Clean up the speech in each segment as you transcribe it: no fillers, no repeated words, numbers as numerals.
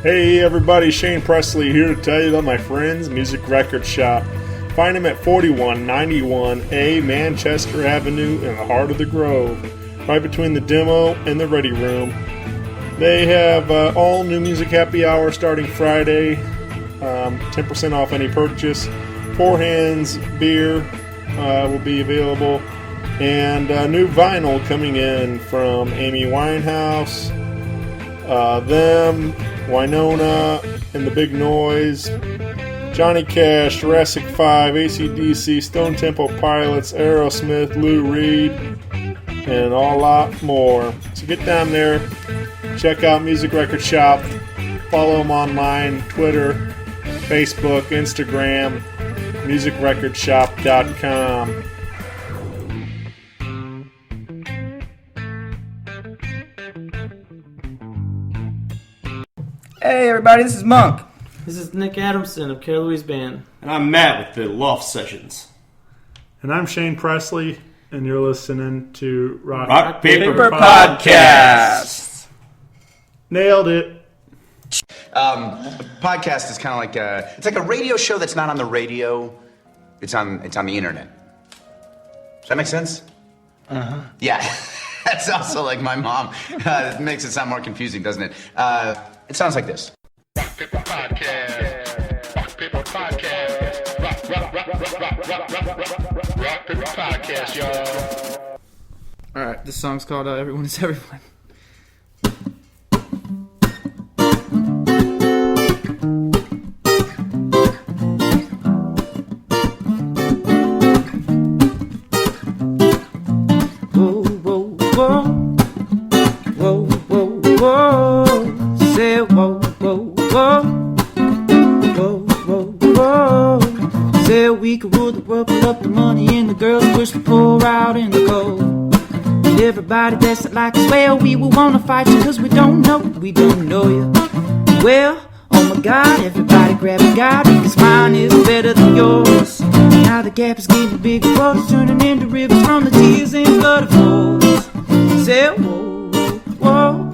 Hey everybody, Shane Presley here to tell you about my friend's Music Record Shop. Find them at 4191A Manchester Avenue in the heart of the Grove, right between the demo and the ready room. They have all new music happy hour starting Friday, 10% off any purchase. Four Hands beer will be available, and new vinyl coming in from Amy Winehouse, them, Winona and the Big Noise, Johnny Cash, Jurassic 5, AC/DC, Stone Temple Pilots, Aerosmith, Lou Reed, and a lot more. So get down there, check out Music Record Shop, follow them online, Twitter, Facebook, Instagram, musicrecordshop.com. Hey everybody, this is Monkh. This is Nick Adamson of Cara Louise Band. And I'm Matt with the Loft Sessions. And I'm Shane Presley, and you're listening to Rock Paper Podcast. Nailed it. A podcast is kind of like it's like a radio show that's not on the radio. It's on the internet. Does that make sense? Uh-huh. Yeah. That's also like my mom. It makes it sound more confusing, doesn't it? It sounds like this. Rock Paper Podcast. Rock Paper Podcast. Rock Paper Podcast, y'all. Alright, this song's called Everyone is Everyone. We could rule the world, put up the money and the girls push the pour out in the cold. And everybody that's like us, well, we will wanna fight you cause we don't know you. Well, oh my God, everybody grab a God because mine is better than yours. Now the gap is getting bigger, water's turning into rivers from the tears and blood of flows. Say, whoa, whoa, whoa.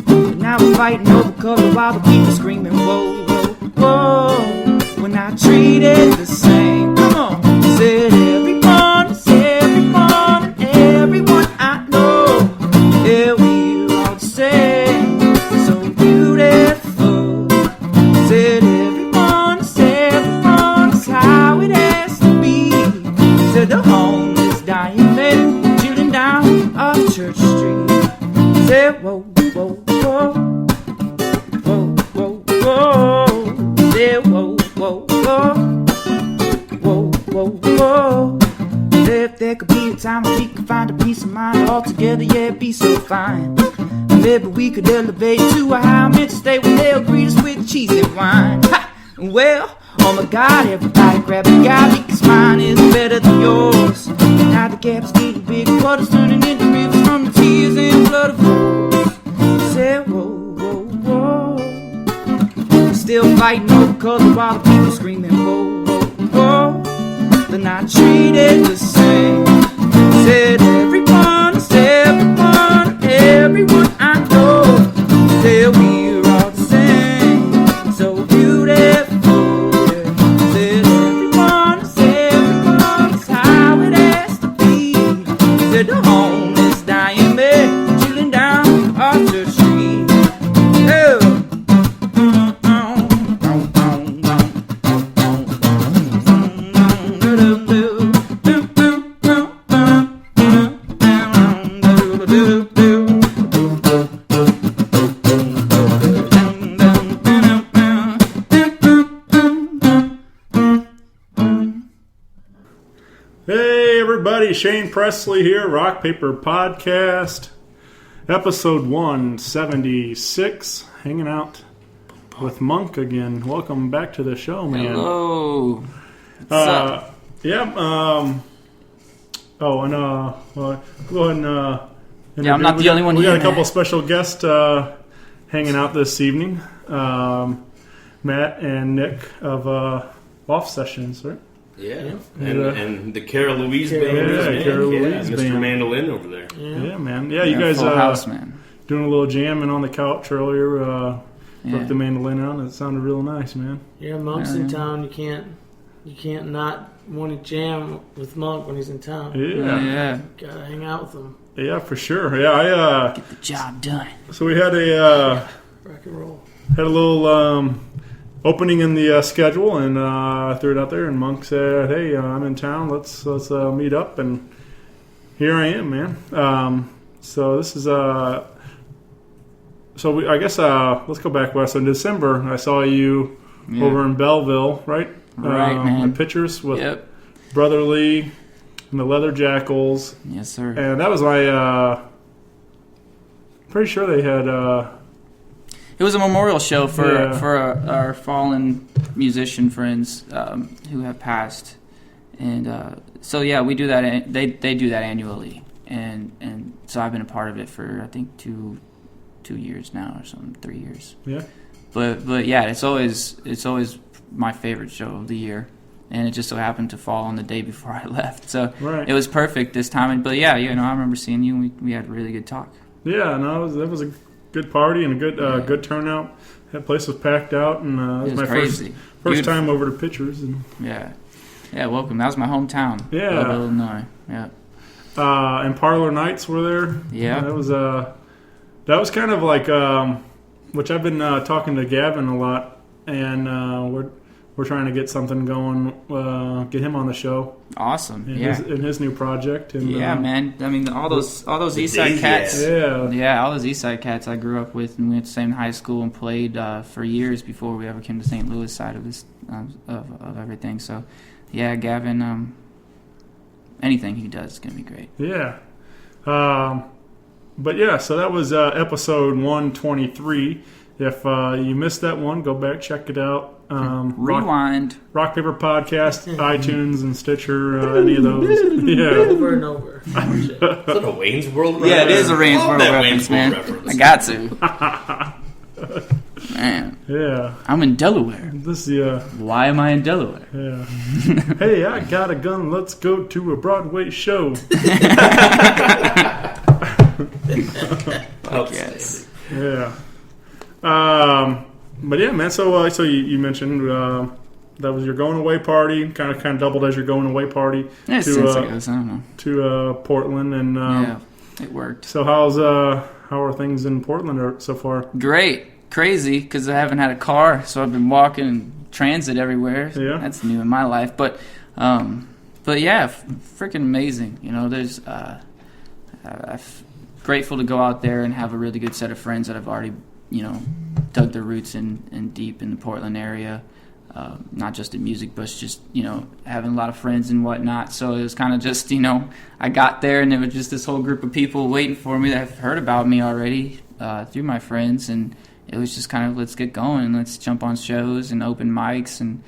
And now we're fighting over color while the people screaming, whoa, whoa, whoa. We're not treated the same. Come on. Said everyone, everyone I know. Yeah, we're all the same. So beautiful. Said everyone, it's how it has to be. Said the homeless dying men chilling down off Church Street. Said whoa, whoa, whoa. Whoa, whoa, whoa. Said whoa. Whoa, whoa, whoa, whoa, whoa. If there could be a time when we could find a peace of mind all together, yeah, it'd be so fine. Maybe we could elevate to a higher mental state where they'll greet us with cheese and wine. Ha! Well, oh my God, everybody grab a guy because mine is better than yours. Now the gap is getting big, water's turning into rivers from the tears and blood of flows. Said whoa, whoa, whoa. Still fighting over color while the people screaming, whoa, whoa, whoa. They're not treated the same. Said everyone, everyone I know. Said we're all the same. So beautiful. Said everyone, it's how it has to be. Said the homeless dying men chilling down off the street. Oh. Hey everybody, Shane Presley here, Rock Paper Podcast, episode 176, hanging out with Monkh again. Welcome back to the show, man. Hello. Well, go ahead and Yeah, I'm not the only one We here, got a couple man. special guests hanging out this evening. Matt and Nick of Loft Sessions, right? Yeah, and the Cara Louise Band. Cara Louise Mr. Band. Mandolin over there. Yeah, man. Yeah, you guys Full house, man. doing a little jamming on the couch earlier. Broke the mandolin out, and it sounded real nice, man. Yeah, Monkh's in town. You can't not want to jam with Monkh when he's in town. Yeah. Gotta hang out with him. Yeah, for sure. Yeah, Get the job done. So we had a Rock and roll. had a little opening in the schedule, and I threw it out there, and Monkh said, "Hey, I'm in town. Let's meet up." And here I am, man. So this is I guess let's go back west. So in December, I saw you over in Belleville, right? Right, man. The pictures with Brother Lee and the Leather Jackals. Yes, sir. And that was my. Pretty sure they had. It was a memorial show for our fallen musician friends who have passed, and so we do that. They do that annually, and so I've been a part of it for I think two years now or something, 3 years. Yeah. But yeah, it's always my favorite show of the year, and it just so happened to fall on the day before I left, so it was perfect this time. But I remember seeing you, and we had a really good talk. Yeah, no, that was a good party and a good turnout. That place was packed out, and it was my crazy. first time over to Pictures. And welcome. That was my hometown. Yeah, Illinois. Yeah. And Parlor Nights were there. Yeah, that was kind of like which I've been talking to Gavin a lot, and we're trying to get something going, get him on the show. Awesome. In his new project. And, man. I mean, all those Eastside cats. Yeah, all those Eastside cats I grew up with, and we went to the same high school and played for years before we ever came to St. Louis side of this of everything. So, Gavin. Anything he does is gonna be great. Yeah. But so that was episode 123. If you missed that one, go back, check it out. Rewind. Rock Paper Podcast, iTunes, and Stitcher, any of those. Yeah. Over and over. Is that a Wayne's World reference? Yeah, it is a Wayne's World reference, man. Reference. I got to. Man. Yeah. I'm in Delaware. Why am I in Delaware? Yeah. Hey, I got a gun. Let's go to a Broadway show. Yes. Yeah. But yeah, man. So you mentioned that was your going away party. Kind of doubled as your going away party. Yeah, since I guess, I don't know. To Portland, and it worked. So how are things in Portland so far? Great. Crazy, because I haven't had a car, so I've been walking transit everywhere. Yeah. That's new in my life, but yeah, freaking amazing. There's I'm grateful to go out there and have a really good set of friends that have already dug their roots in deep in the Portland area. Not just in music, but just having a lot of friends and whatnot. So it was kind of just I got there and there was just this whole group of people waiting for me that have heard about me already through my friends, and it was just kind of, let's get going, let's jump on shows and open mics and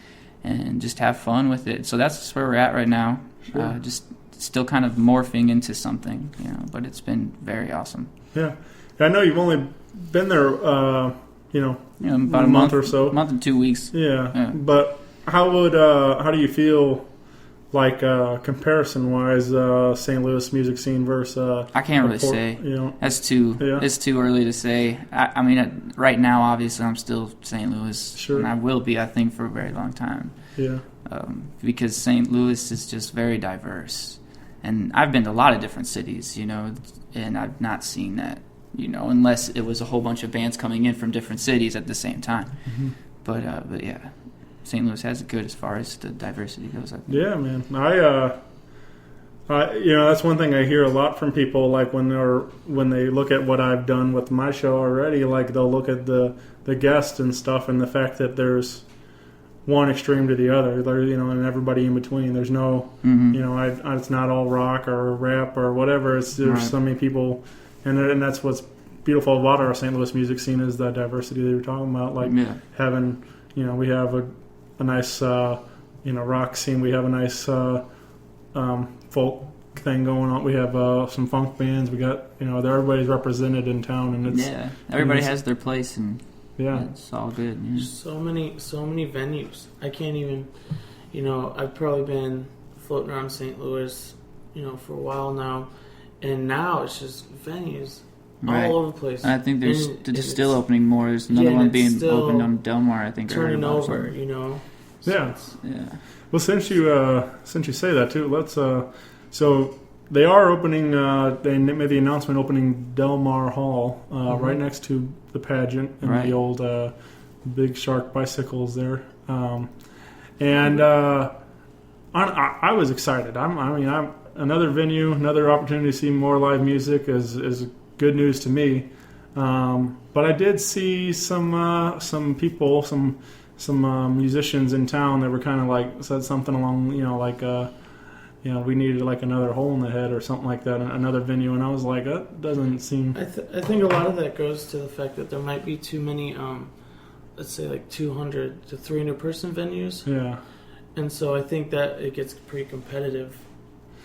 just have fun with it. So that's where we're at right now. Sure. Just still kind of morphing into something, but it's been very awesome. Yeah. I know you've only been there, about a month or so. A month and 2 weeks. Yeah. But how do you feel like comparison-wise, St. Louis music scene versus I can't really say. That's it's too early to say. I mean, right now, obviously, I'm still St. Louis. Sure. And I will be, I think, for a very long time. Yeah. Because St. Louis is just very diverse. And I've been to a lot of different cities, and I've not seen that, unless it was a whole bunch of bands coming in from different cities at the same time. Mm-hmm. But yeah. St. Louis has it good as far as the diversity goes. I think. Yeah, man. That's one thing I hear a lot from people. Like when they look at what I've done with my show already, like they'll look at the guests and stuff, and the fact that there's one extreme to the other. And everybody in between. There's no, it's not all rock or rap or whatever. There's right. So many people, and that's what's beautiful about our St. Folk music scene is the diversity that you're talking about. Like having, we have a nice, rock scene. We have a nice folk thing going on. We have some funk bands. We got, everybody's represented in town, and it's everybody has their place, and yeah, it's all good. Yeah. So many venues. I can't even, I've probably been floating around St. Louis, for a while now, and now it's just venues all over the place. And I think there's And still opening more. There's another one it's being still opened on Delmar, I think. I heard turning about over, something. you know. Yeah. Yeah. Well, since you say that too, let's. So they are opening. They made the announcement opening Delmar Hall, right next to the pageant and the old Big Shark bicycles there. And I was excited. I'm another venue, another opportunity to see more live music is good news to me. But I did see some people, some musicians in town that were kind of like said something along, we needed like another hole in the head or something like that, another venue, and I was like, that doesn't seem. I think a lot of that goes to the fact that there might be too many, let's say like 200 to 300 person venues. Yeah. And so I think that it gets pretty competitive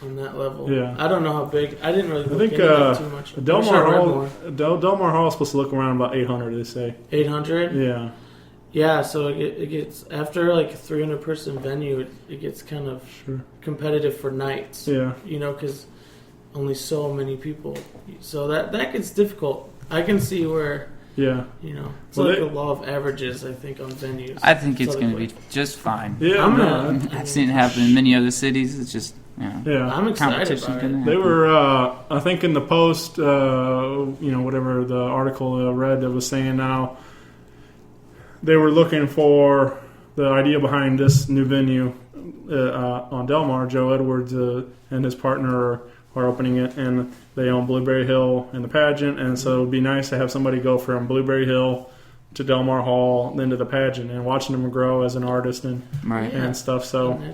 on that level. Yeah. I don't know how big. I didn't really look I think into that too much. Delmar Hall is supposed to look around about 800. They say 800. Yeah. Yeah. So it gets after like a 300 person venue, it gets kind of competitive for nights. Yeah. You know, because only so many people. So that gets difficult. I can see where. Yeah. You know, it's like a law of averages, I think, on venues. I think it's going to be just fine. Yeah. I've seen it happen in many other cities. It's just, yeah. I'm excited about it. They were, I think in the Post, whatever the article I read that was saying now, they were looking for the idea behind this new venue on Delmar. Joe Edwards and his partner are opening it, and they own Blueberry Hill and the pageant, and so it would be nice to have somebody go from Blueberry Hill to Delmar Hall, then to the pageant, and watching them grow as an artist and stuff. So, I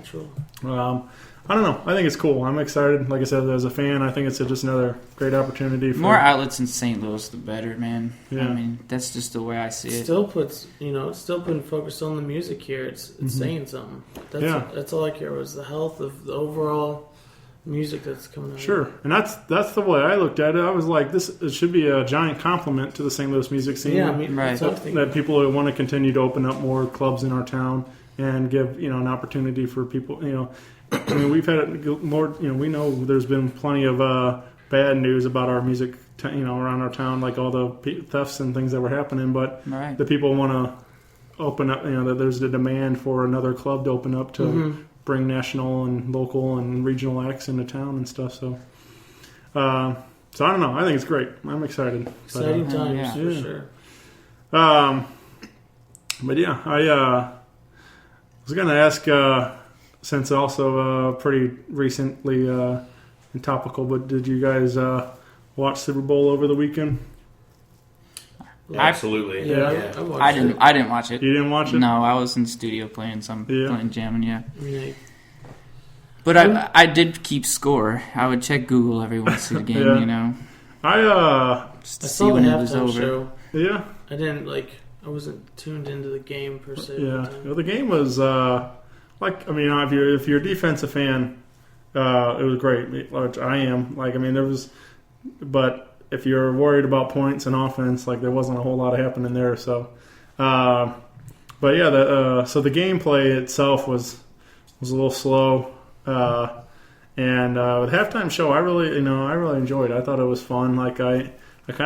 don't know. I think it's cool. I'm excited. Like I said, as a fan, I think it's just another great opportunity. More outlets in St. Louis, the better, man. Yeah. I mean, that's just the way I see it. Still putting focus on the music here. It's saying something. That's all I care about, is the health of the overall music that's coming out. Sure, and that's the way I looked at it. I was like, it should be a giant compliment to the St. Louis music scene. Yeah, I mean, that people want to continue to open up more clubs in our town and give an opportunity for people. I mean, we've had more. We know there's been plenty of bad news about our music, around our town, like all the thefts and things that were happening. But the people want to open up. That there's a demand for another club to open up to. Bring national and local and regional acts into town and stuff. So I don't know. I think it's great. I'm excited. Exciting times for sure. But yeah, I was going to ask, since also pretty recently and topical, but did you guys watch Super Bowl over the weekend? Absolutely. Yeah. I didn't watch it. You didn't watch it? No, I was in the studio playing jamming, yeah. Yeah. But I did keep score. I would check Google every once in a game, just to see when it was over. Show. Yeah. I wasn't tuned into the game per se. Yeah. Well, the game was if you're a defensive fan, it was great. Which I am. But if you're worried about points and offense, there wasn't a whole lot happening there. So, so the gameplay itself was a little slow, and with the halftime show, I really enjoyed it. I thought it was fun. I kind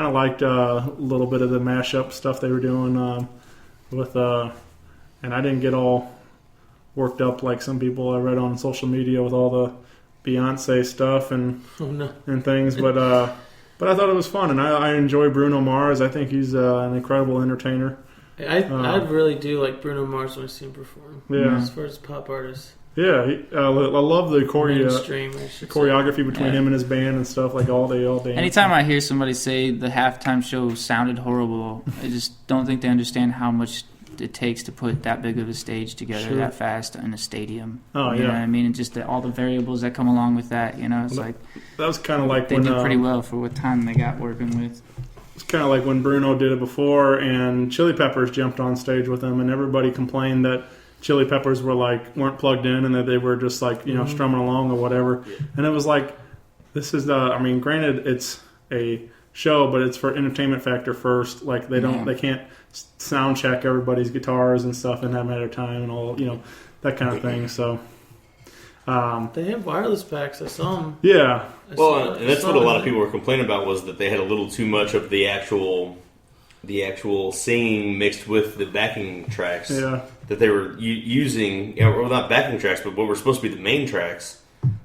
of liked a little bit of the mashup stuff they were doing and I didn't get all worked up like some people I read on social media with all the Beyonce stuff and things, but. But I thought it was fun, and I enjoy Bruno Mars. I think he's an incredible entertainer. I really do like Bruno Mars when I see him perform. Yeah. As far as pop artists. Yeah, I love the choreography between him and his band and stuff, all day. Anytime I hear somebody say the halftime show sounded horrible, I just don't think they understand how much it takes to put that big of a stage together that fast in a stadium. Oh, you know what I mean? And just all the variables that come along with that, it's that was kind of like they did pretty well for what time they got working with. It's kind of like when Bruno did it before and Chili Peppers jumped on stage with him, and everybody complained that Chili Peppers weren't plugged in and that they were just strumming along or whatever. And it was this is granted it's a show, but it's for entertainment factor first. They can't sound check everybody's guitars and stuff and have them at a time and all, that kind of thing. So, They have wireless packs. I saw them. Yeah. Well, and that's what a lot of people were complaining about, was that they had a little too much of the actual singing mixed with the backing tracks. Yeah. That they were using, well, not backing tracks, but what were supposed to be the main tracks.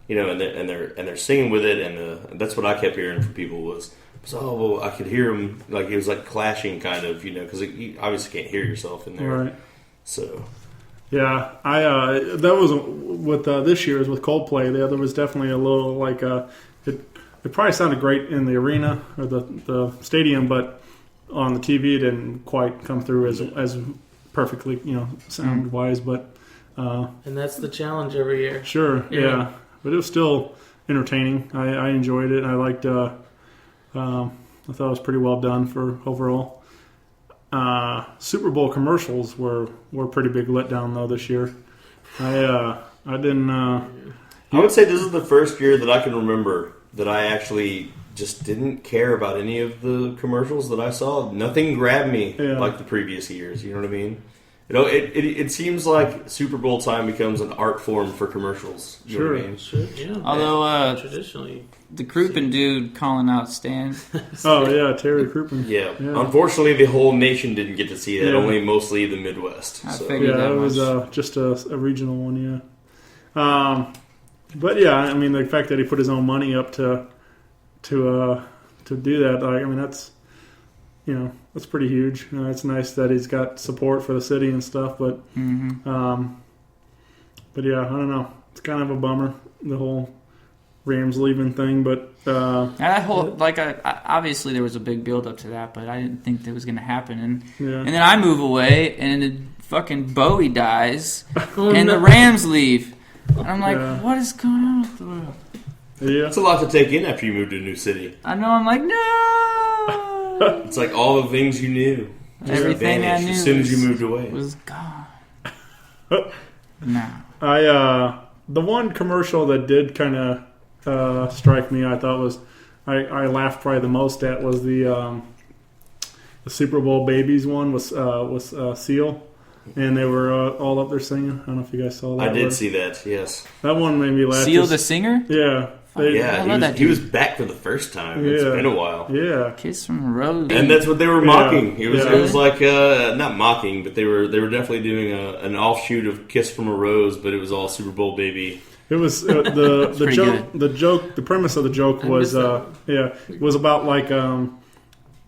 And they're singing with it, and that's what I kept hearing from people was, I could hear them, like it was like clashing kind of, because you obviously can't hear yourself in there. Right. So. Yeah, that was with this year's with Coldplay. There was definitely a little like it probably sounded great in the arena or the stadium, but on the TV it didn't quite come through as perfectly, sound wise. But and that's the challenge every year. Sure, yeah. But it was still entertaining. I enjoyed it. I liked. I thought it was pretty well done for overall. Super Bowl commercials were a pretty big letdown though this year. I didn't. I would say this is the first year that I can remember that I actually just didn't care about any of the commercials that I saw. Nothing grabbed me like the previous years. You know what I mean? It seems like Super Bowl time becomes an art form for commercials. You know what I mean? Sure, yeah. Although traditionally, the Crouppen dude calling out Stan. Oh yeah, Terry Crouppen. Yeah. Unfortunately, the whole nation didn't get to see that. Yeah. Only mostly the Midwest. I figured that it was just a regional one. Yeah. But yeah, I mean the fact that he put his own money up to do that, I mean that's. That's pretty huge. It's nice that he's got support for the city and stuff, but but yeah, I don't know. It's kind of a bummer, the whole Rams leaving thing, but that whole obviously there was a big build up to that, but I didn't think that was going to happen, and then I move away, and then fucking Bowie dies, the Rams leave, and I'm like, what is going on with the world? Yeah, it's a lot to take in after you move to a new city. I know. I'm like, no. It's like all the things you knew. Everything I knew as soon as you moved away was gone. No. The one commercial that did kind of strike me, I thought was I laughed probably the most at was the Super Bowl babies one was Seal, and they were all up there singing. I don't know if you guys saw that. I did see that. Yes, that one made me laugh. Seal the singer. Yeah. He was back for the first time. It's been a while. Yeah, Kiss from a Rose, and that's what they were mocking. It was like not mocking, but they were definitely doing an offshoot of Kiss from a Rose, but it was all Super Bowl baby. It was the joke. Good. The premise of the joke was was about like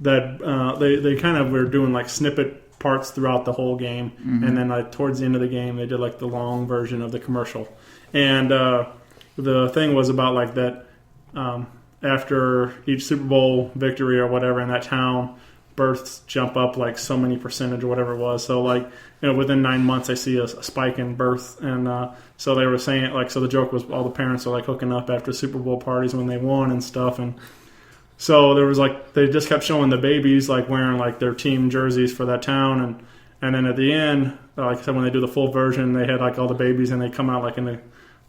that they kind of were doing like snippet parts throughout the whole game, and then like towards the end of the game they did like the long version of the commercial, and. The thing was about like that after each Super Bowl victory or whatever in that town, births jump up like so many percentage or whatever it was. So like within 9 months I see a spike in birth, and so they were saying it like, so the joke was all the parents are like hooking up after Super Bowl parties when they won and stuff, and so there was like they just kept showing the babies like wearing like their team jerseys for that town, and then at the end like so when they do the full version they had like all the babies and they come out like in the.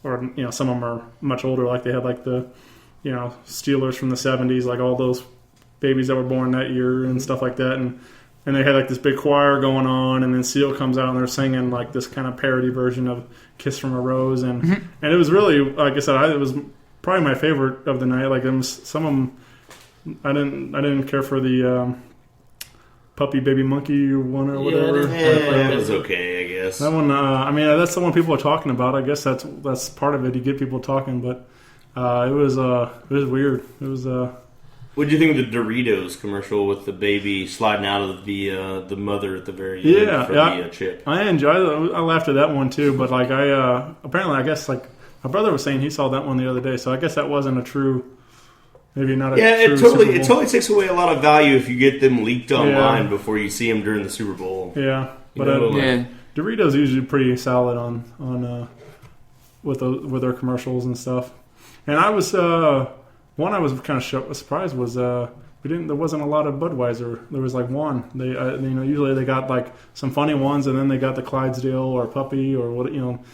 Or some of them are much older, like they had like the Steelers from the 70s, like all those babies that were born that year and stuff like that, and they had like this big choir going on, and then Seal comes out and they're singing like this kind of parody version of Kiss from a Rose, and it was really, like I said, it was probably my favorite of the night. Like some of them, I didn't care for the Puppy Baby Monkey one or whatever. That was okay, I guess. That one, I mean, that's the one people are talking about. I guess that's part of it. You get people talking, but it was weird. It was. What did you think of the Doritos commercial with the baby sliding out of the mother at the very end from the chip? I enjoyed it. I laughed at that one too, but like apparently I guess like my brother was saying he saw that one the other day, so I guess that wasn't a true. Maybe not. It totally takes away a lot of value if you get them leaked online before you see them during the Super Bowl. Yeah, but Doritos usually pretty solid on with their commercials and stuff. And I was one I was kind of surprised was there wasn't a lot of Budweiser. There was like one. They usually they got like some funny ones, and then they got the Clydesdale or Puppy or what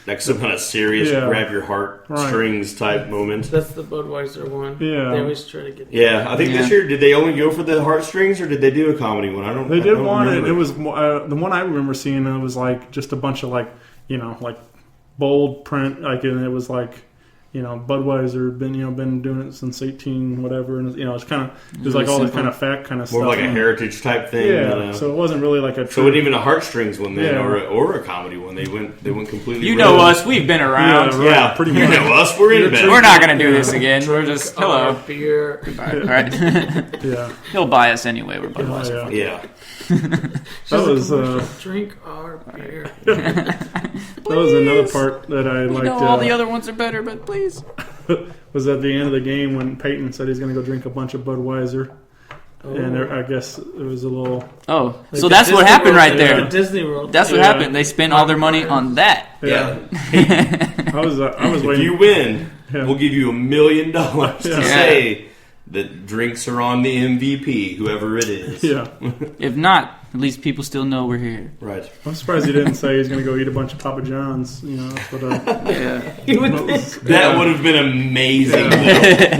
like some kind of serious grab your heart strings type moment. That's the Budweiser one. Yeah, they always try to get. I think this year did they only go for the heartstrings or did they do a comedy one? They did one, and it was the one I remember seeing. It was like just a bunch of like like bold print, like, and it was like. Budweiser been doing it since 18 whatever, and it's kind of there's like all this kind of fact kind of more stuff. like a heritage type thing. Yeah, so it wasn't really like a. So it wasn't even a heartstrings one then, or a comedy one. They went completely. You know us, we've been around. Yeah, pretty much. You know us, we're in bed. We're not gonna do this again. We're just hello. Beer. All right. Yeah. He'll buy us anyway. We're Budweiser. Yeah. That was drink our beer. that was another part that I liked. All the other ones are better, but please. Was at the end of the game when Peyton said he's going to go drink a bunch of Budweiser, and I guess it was a little. Oh, like so that's what happened right there. The Disney World. That's what happened. They spent all their money on that. Yeah. I was waiting. If you win, we'll give you $1 million to say that drinks are on the MVP, whoever it is. Yeah. If not, at least people still know we're here. Right. I'm surprised he didn't say he's going to go eat a bunch of Papa John's. That's what that would have been amazing.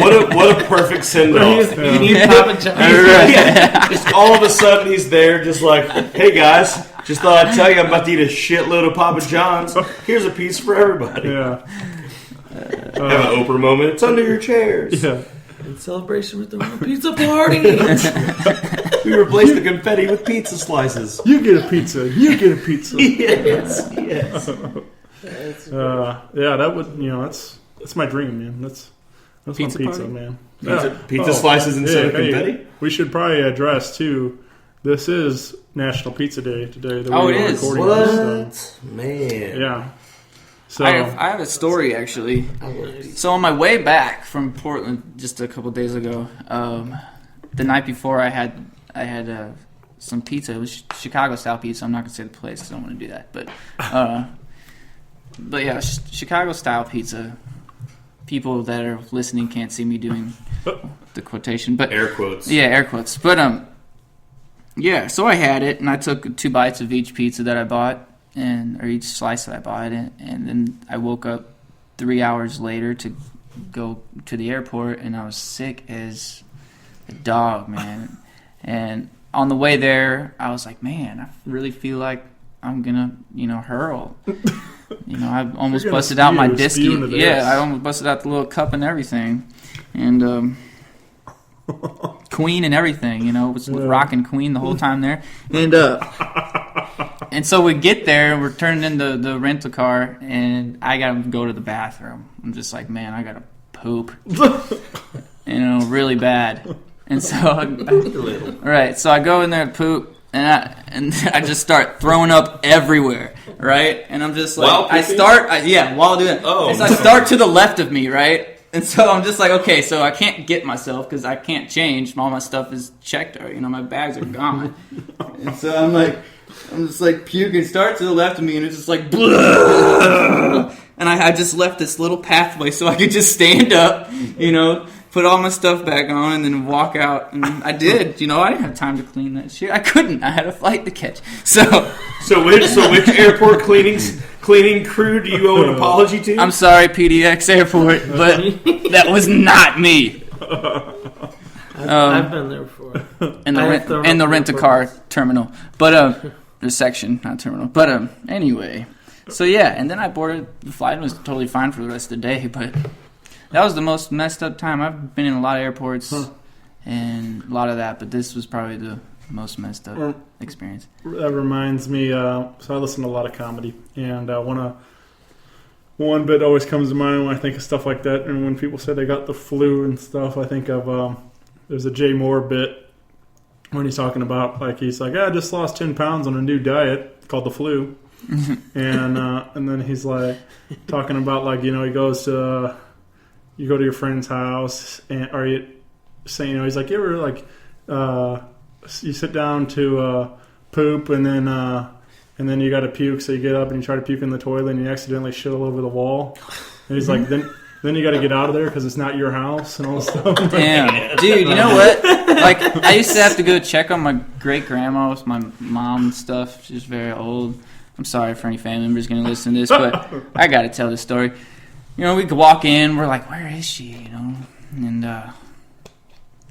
What a perfect send off. Papa John's. Just all of a sudden he's there, just like, hey guys, just thought I'd tell you I'm about to eat a shitload of Papa John's. Here's a piece for everybody. Yeah. Have an Oprah moment. It's under your chairs. Yeah. In celebration with the pizza party. We replaced the confetti with pizza slices. You get a pizza. You get a pizza. Yes. That would that's my dream, man. That's Pizza my pizza, party? man. Pizza slices instead of confetti? We should probably address too. This is National Pizza Day today. That Oh, we it are is. recording What? this, Man. yeah. So I have a story actually. So on my way back from Portland just a couple days ago, the night before I had some pizza. It was Chicago style pizza. I'm not gonna say the place because I don't want to do that. But yeah, Chicago style pizza. People that are listening can't see me doing the quotation, but air quotes. Yeah, air quotes. But yeah. So I had it, and I took 2 bites of each pizza that I bought. Or each slice that I bought, and then I woke up 3 hours later to go to the airport, and I was sick as a dog, man. And on the way there, I was like, man, I really feel like I'm gonna, hurl. I almost busted out my disky. Yeah, I almost busted out the little cup and everything, and Queen and everything. Was rocking Queen the whole time there, and so we get there, and we're turning in the rental car, and I gotta go to the bathroom. I'm just like, man, I gotta poop, really bad. And so, so I go in there to poop, and I just start throwing up everywhere, right? And I'm just like, while doing it. Oh, so I start to the left of me, right? And so I'm just like, okay, so I can't get myself because I can't change. All my stuff is checked out. My bags are gone. And so I'm just like puking. Start to the left of me, and it's just like, blah! And I just left this little pathway so I could just stand up, put all my stuff back on, and then walk out. And I did. I didn't have time to clean that shit. I couldn't. I had a flight to catch. So which airport cleaning crew do you owe an apology to? I'm sorry, PDX Airport, but that was not me. I've been there before. In the rent-a-car terminal, but the section, not terminal. But anyway, so yeah, and then I boarded the flight and was totally fine for the rest of the day. But that was the most messed up time. I've been in a lot of airports and a lot of that, but this was probably the most messed up experience. That reminds me, so I listen to a lot of comedy, and one bit always comes to mind when I think of stuff like that, and when people say they got the flu and stuff, I think of there's a Jay Moore bit when he's talking about, he's like, I just lost 10 pounds on a new diet called the flu. and then he's like talking about he goes to you go to your friend's house, and are you saying, he's like, you ever you sit down to poop, and then you got to puke, so you get up and you try to puke in the toilet, and you accidentally shit all over the wall. And he's like, then you got to get out of there because it's not your house and all this stuff. Damn, dude, you know what? I used to have to go check on my great grandma with my mom and stuff. She's very old. I'm sorry for any family members going to listen to this, but I got to tell this story. We could walk in, we're like, where is she? And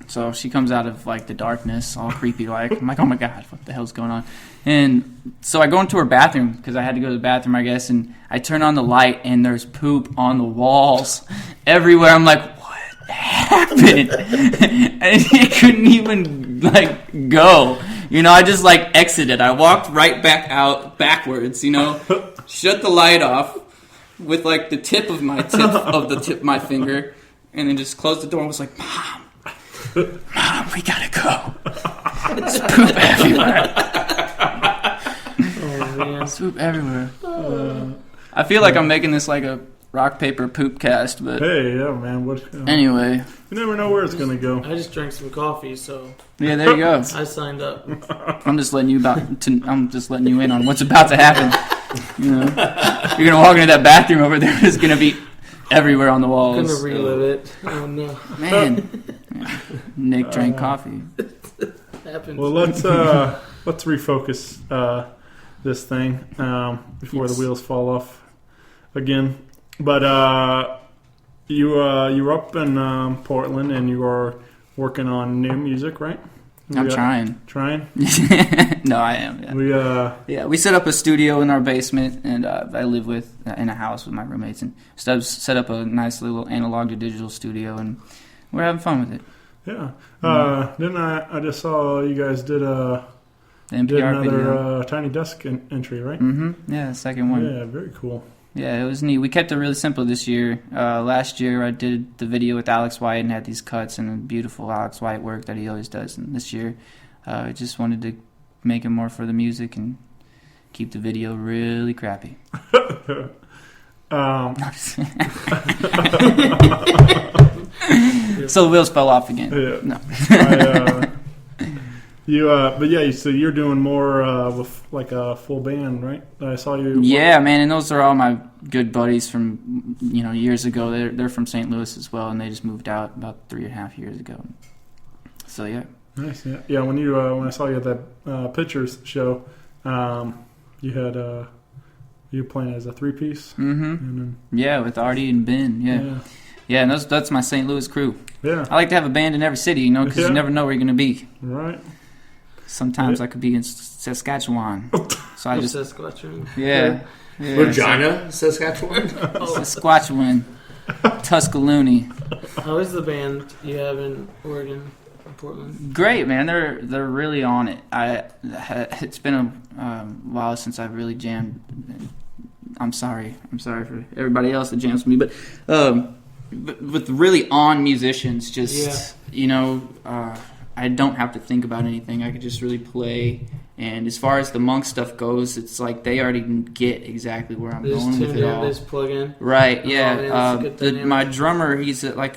So she comes out of like the darkness, all creepy like. I'm like, oh my god, what the hell's going on? And so I go into her bathroom because I had to go to the bathroom, I guess. And I turn on the light, and there's poop on the walls everywhere. I'm like, what happened? And it couldn't even like go. You know, I just like exited. I walked right back out backwards. You know, shut the light off with like the tip of my my finger, and then just closed the door and was like, Mom, we gotta go. There's poop everywhere. Oh man, Poop everywhere. I feel like I'm making this like a rock paper poop cast, but Hey, yeah, man. anyway, You never know where it's gonna go. I just drank some coffee, so yeah, there you go. I signed up. I'm just letting you in on what's about to happen. You know, you're gonna walk into that bathroom over there. It's gonna be everywhere on the walls. I'm gonna relive it. Oh no, Man, Nick drank coffee. happens. Well, let's refocus this thing before the wheels fall off again. But you were up in Portland, and you are working on new music, right? I'm trying. Trying? No, I am. Yeah. We set up a studio in our basement, and I live in a house with my roommates, and set up a nice little analog to digital studio, and we're having fun with it. Yeah. Then I just saw you guys did The NPR did another video. Tiny Desk entry, right? Mm-hmm. Yeah, the second one. Yeah, very cool. Yeah, it was neat. We kept it really simple this year. Last year, I did the video with Alex White and had these cuts and beautiful Alex White work that he always does. And this year, I just wanted to make it more for the music and keep the video really crappy. So the wheels fell off again. Yeah. No. But yeah, so you're doing more with like a full band, right? I saw you. Yeah, man, and those are all my good buddies from years ago. They're from St. Louis as well, and they just moved out about 3.5 years ago. So yeah. Nice. Yeah. When I saw you at that Pictures show, you had you were playing as a 3-piece. Mm-hmm. Yeah, with Artie and Ben. Yeah, and that's my St. Louis crew. Yeah. I like to have a band in every city, because you never know where you're going to be. Right. Sometimes I could be in Saskatchewan. So I just... Saskatchewan. Yeah. Regina, Saskatchewan. Saskatchewan. Tuscaloosa. How is the band you have in Oregon, Portland? Great, man. They're really on it. It's been a while since I've really jammed. I'm sorry for everybody else that jams with me, but with really on musicians, I don't have to think about anything. I could just really play. And as far as the Monkh stuff goes, it's like they already get exactly where I'm going with it all. They just plug in. Right, yeah. My drummer, he's I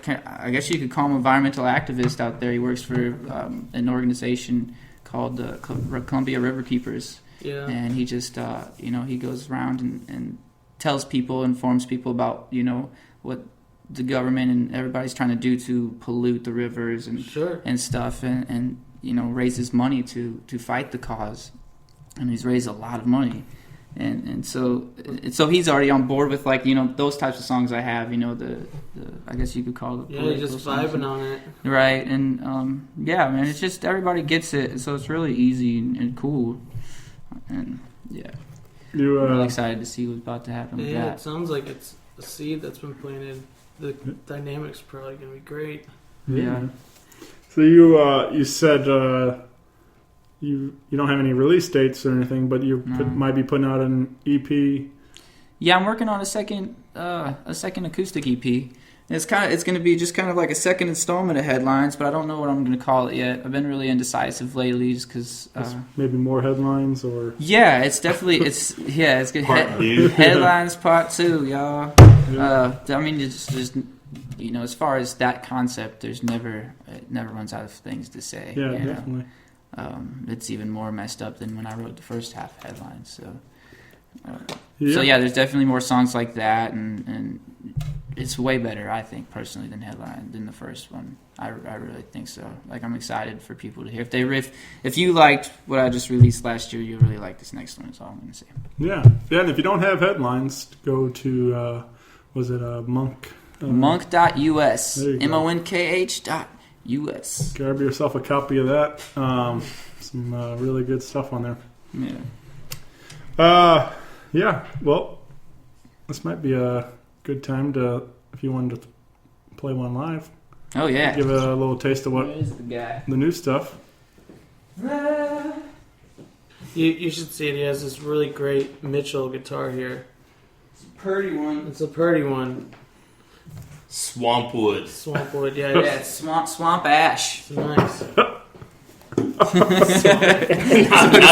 guess you could call him an environmental activist out there. He works for an organization called the Columbia River Keepers. Yeah. And he just, he goes around and tells people, informs people about, what the government and everybody's trying to do to pollute the rivers and stuff, and raises money to fight the cause. And he's raised a lot of money. And so he's already on board with those types of songs I have, the I guess you could call it. Yeah, just vibing on it. Right, and man, it's just everybody gets it, so it's really easy and cool. And yeah, I'm really excited to see what's about to happen with that. Yeah, it sounds like it's a seed that's been planted. The dynamics are probably going to be great. Yeah. So you said you don't have any release dates or anything, but you might be putting out an EP. Yeah, I'm working on a second acoustic EP. It's going to be just kind of like a second installment of Headlines, but I don't know what I'm going to call it yet. I've been really indecisive lately, just because maybe more headlines or it's definitely it's good. Headlines Part 2, y'all. I mean, it's just as far as that concept, it never runs out of things to say. Yeah, definitely. It's even more messed up than when I wrote the first half of Headlines. So. So there's definitely more songs like that, and it's way better, I think, personally, than the first one. I really think so. Like, I'm excited for people to hear. If you liked what I just released last year, you'll really like this next one. Is all I'm going to say. Yeah, and if you don't have Headlines, go to was it Monkh? Monkh.us. Monkh.us. U.S. Grab yourself a copy of that. Some really good stuff on there. Yeah. Well, this might be a good time to, if you wanted to play one live. Oh, yeah. Give a little taste of what the new stuff. You should see it. He has this really great Mitchell guitar here. It's a pretty one. It's a pretty one. Swampwood. Swampwood, yeah. Yeah, it's swamp ash. It's nice. Not to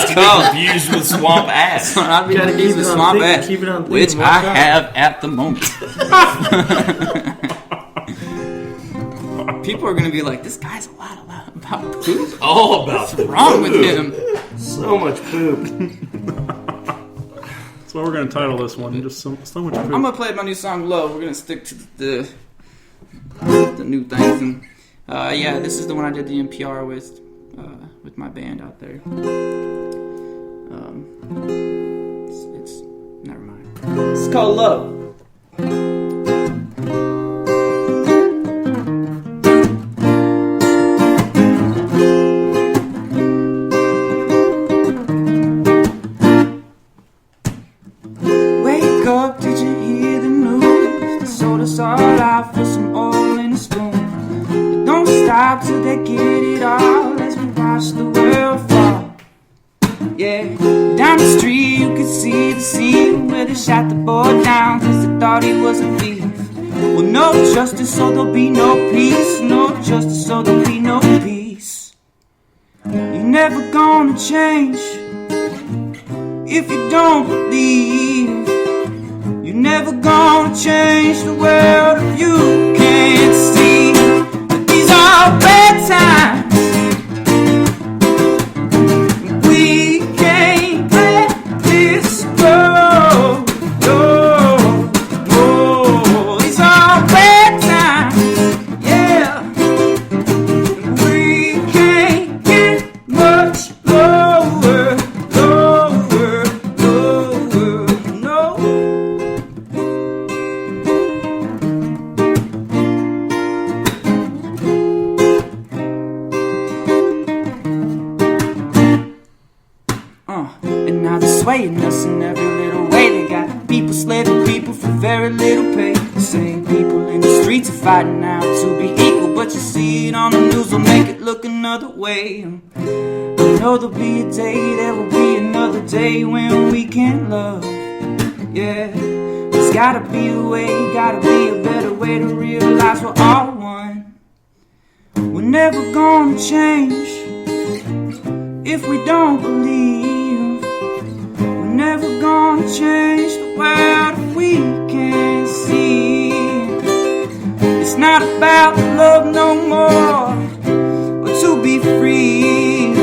be confused with swamp ass. Not be Gotta confused keep with it on swamp theme, ash, keep it on theme which one I time. have at the moment. People are going to be like, this guy's a lot about poop. All about What's wrong with him? So much poop. That's what we're going to title this one. Just so much poop. I'm going to play my new song, Low. We're going to stick to the new things. And yeah, this is the one I did the NPR with my band out there. It's never mind. It's called Low. Wake up, did you hear the news? They sold us all out for some oil in a spoon. But don't stop till they get it all as we watch the world fall. Yeah, down the street you could see the scene where they shot the boy down cause they thought he was a thief. Well, no justice, so there'll be no peace. No justice, so there'll be no peace. You're never gonna change if you don't believe. You're never gonna change the world if you can't see that these are bad times. We can't let this go. No, no, these are bad times. Yeah, we can't get much lower, lower, lower, no. And now they're swaying us in every little way. They got people slaving people for very little pay. The same people in the streets are fighting now to be equal, but you see it on the news, will make it look another way. I know there'll be a day, there will be another day when we can love. Yeah, there's gotta be a way, gotta be a better way to realize we're all one. We're never gonna change if we don't believe. We're never gonna change the world if we can't see. It's not about love no more, or to be free.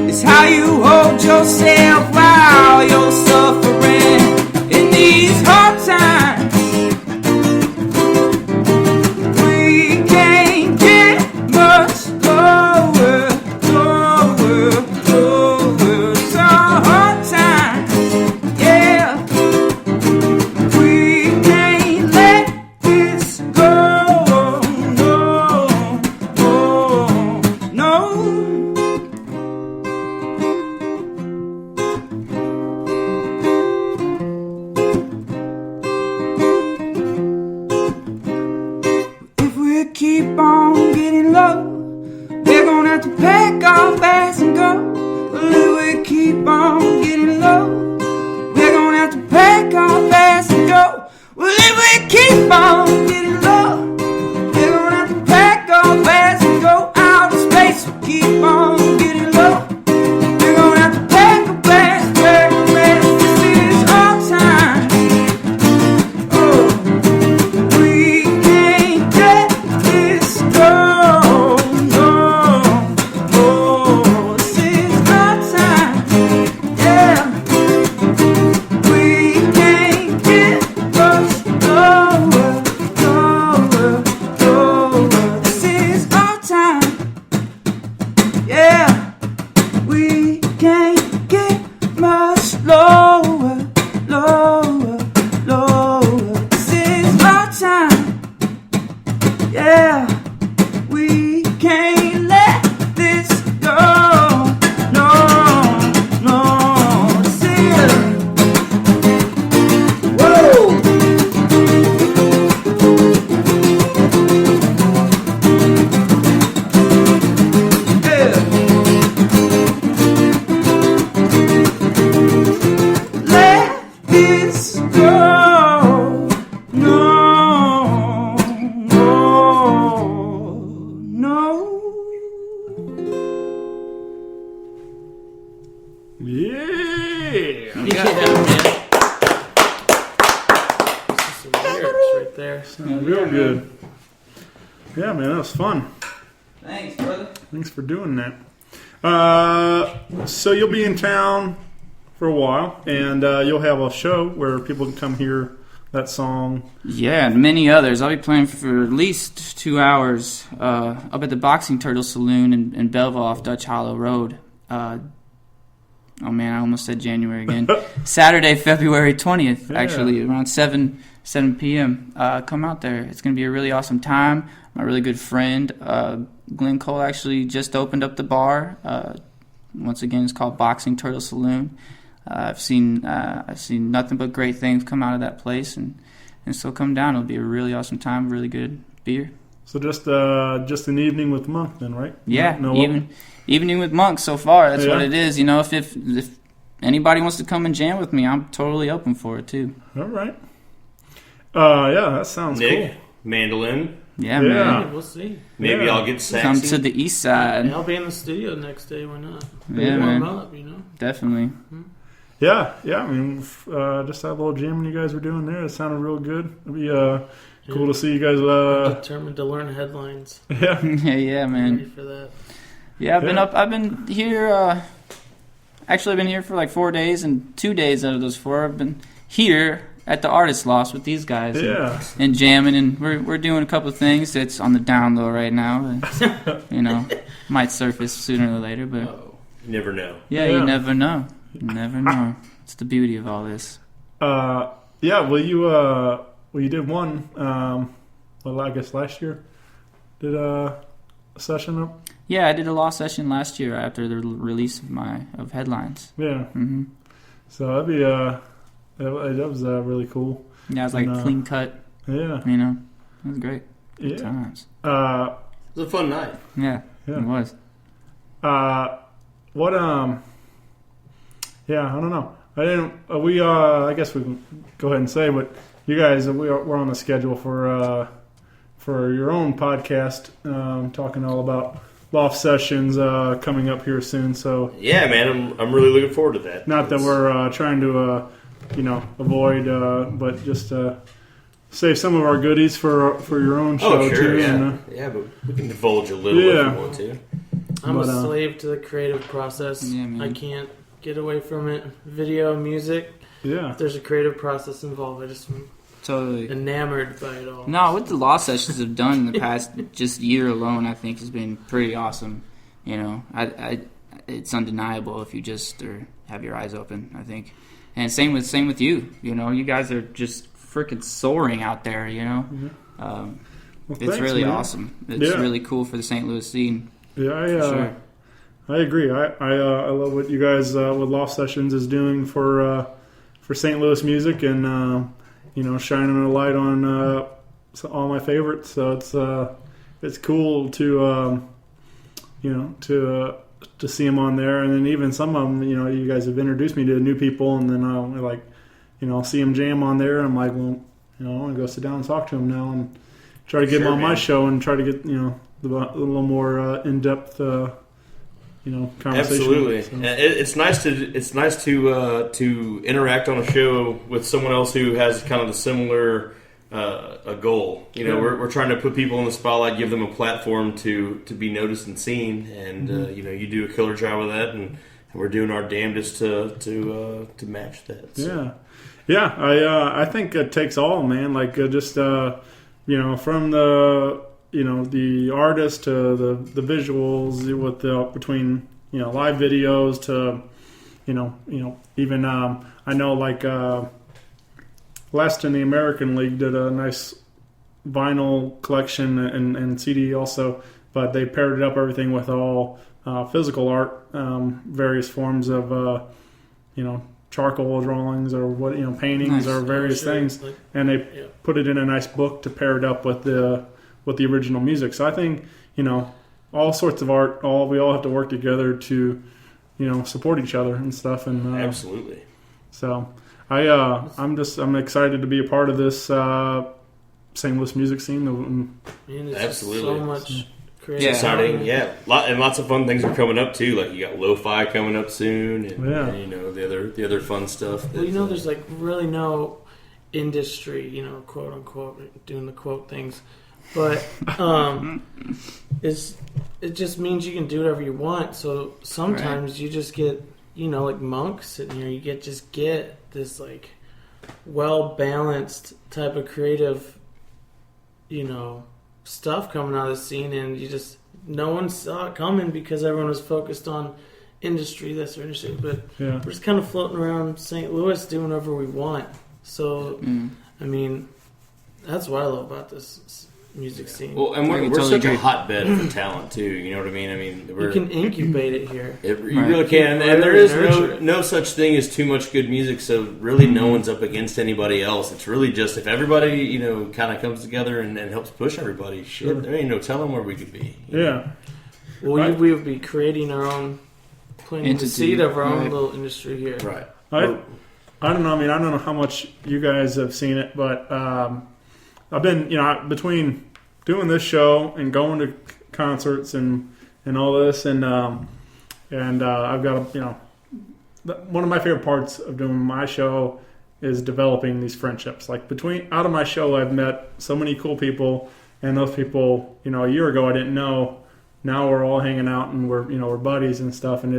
It's how you hold yourself while you're suffering in these hard times. We can't get much lower, lower, lower. It's a hard time, yeah. We can't let this go, no, no, no. If we keep on getting low, we're gonna have to pack our bags and go. Well, if we keep on getting low, we're gonna have to pack our bags and go. Well, if we keep on getting low, we're gonna have to pack our bags and go out of space. We keep on getting low, we're gonna have to pack our bags, pack our bags. This is our time. Oh, we can't let this go. No, no, this is our time. Yeah, we can't get much lower, lower, lower. This is our time. Yeah, we can't get much lower, lower, lower. This is our time. Yeah, we Yeah, man. This is some lyrics right there. Real good. Yeah, man, that was fun. Thanks, brother. Thanks for doing that. So you'll be in town for a while, and you'll have a show where people can come hear that song. Yeah, and many others. I'll be playing for at least 2 hours up at the Boxing Turtle Saloon in Belleville off Dutch Hollow Road. Oh man, I almost said January again. Saturday, February 20th, actually, around 7 p.m. Come out there. It's going to be a really awesome time. My really good friend, Glenn Cole, actually just opened up the bar. Once again, it's called Boxing Turtle Saloon. I've seen nothing but great things come out of that place, and so come down. It'll be a really awesome time, really good beer. So just an evening with Monkh then, right? Yeah, evening with Monkh so far. That's what it is. You know, if anybody wants to come and jam with me, I'm totally open for it too. All right. Yeah, that sounds Nick, cool. Mandolin. Yeah, man. We'll see. Maybe I'll get saxy. Come to the east side. I'll be in the studio next day. Why not? Yeah, man. Warm up, you know. Definitely. Yeah. I mean, just that little jamming you guys were doing there, it sounded real good. It'd be cool to see you guys. I'm determined to learn headlines. Yeah. yeah, man. Ready for that. Yeah, I've been here. Actually, I've been here for like 4 days, and 2 days out of those 4, I've been here at the Artist Loft with these guys. And jamming, and we're doing a couple of things that's on the down low right now. You know, might surface sooner or later, but you never know. Yeah, you never know. You never know. It's the beauty of all this. Yeah. Well, you did one. Well, I guess last year. Did a session up. Yeah, I did a Loft session last year after the release of Headlines. Yeah. Mm-hmm. So that'd be that was really cool. Yeah, it was like clean cut. Yeah. You know, it was great. Good times. It was a fun night. Yeah. It was. What yeah, I don't know. I didn't. I guess we can go ahead and say, but you guys, we're on the schedule for your own podcast, talking all about Loft Sessions coming up here soon. So yeah, man, I'm really looking forward to that. Not that we're trying to avoid, but just save some of our goodies for your own show. Oh, sure, too. yeah, And, but we can divulge a little if we want to. I'm a slave to the creative process. Yeah, man. I can't get away from it. Video, music. Yeah. If there's a creative process involved, I just totally enamored by it all. No, what the Loft Sessions have done in the past just year alone, I think, has been pretty awesome. You know, it's undeniable if you just have your eyes open, I think. And same with you. You know, you guys are just freaking soaring out there. You know, it's thanks, really man. awesome. It's really cool for the St. Louis scene. Yeah, I agree. I love what you guys with Loft Sessions is doing for St. Louis music, and shining a light on all my favorites. So it's cool to to see them on there, and then even some of them, you guys have introduced me to new people, and then I'll see them jam on there, and I'm like, well, I want to go sit down and talk to them now, and try to get them on my show, and try to get a little more in depth. Conversation. Absolutely, So. It's nice to interact on a show with someone else who has kind of a similar a goal. We're trying to put people in the spotlight, give them a platform to be noticed and seen, and you do a killer job of that, and we're doing our damnedest to match that. So. Yeah. I think it takes all, man. Like just from the artist to the visuals with between live videos to even I know like Last in the American League did a nice vinyl collection and CD also, but they paired it up everything with all physical art, various forms of charcoal drawings or paintings or various things, and they put it in a nice book to pair it up with the original music. So I think, all sorts of art, we all have to work together to, support each other and stuff. And absolutely. So I'm excited to be a part of this St. Louis music scene. Man, there's absolutely so much creative. Exciting, yeah. And lots of fun things are coming up too. Like you got lo-fi coming up soon, and you know the other fun stuff. Well, you know, there's like really no industry, you know, quote unquote, doing the quote things, but it just means you can do whatever you want. So sometimes you just get, you know, like Monkh sitting here, you get this like well balanced type of creative, you know, stuff coming out of the scene, and no one saw it coming because everyone was focused on industry, this or industry. But we're just kind of floating around St. Louis doing whatever we want. So, I mean, that's what I love about this music scene. Well, and we're such a hotbed for talent too. You know what I mean? You can incubate it here. You really can, and there is no such thing as too much good music. So really, no one's up against anybody else. It's really just if everybody, you know, kind of comes together and helps push everybody. Shit, there ain't no telling where we could be. Yeah. Well, we would be creating our own, planting the seed of our own little industry here. Right. I don't know. I mean, I don't know how much you guys have seen it, but I've been, you know, between doing this show and going to concerts and all this, and I've got, you know, one of my favorite parts of doing my show is developing these friendships. Like out of my show, I've met so many cool people, and those people, you know, a year ago I didn't know. Now we're all hanging out and we're buddies and stuff, and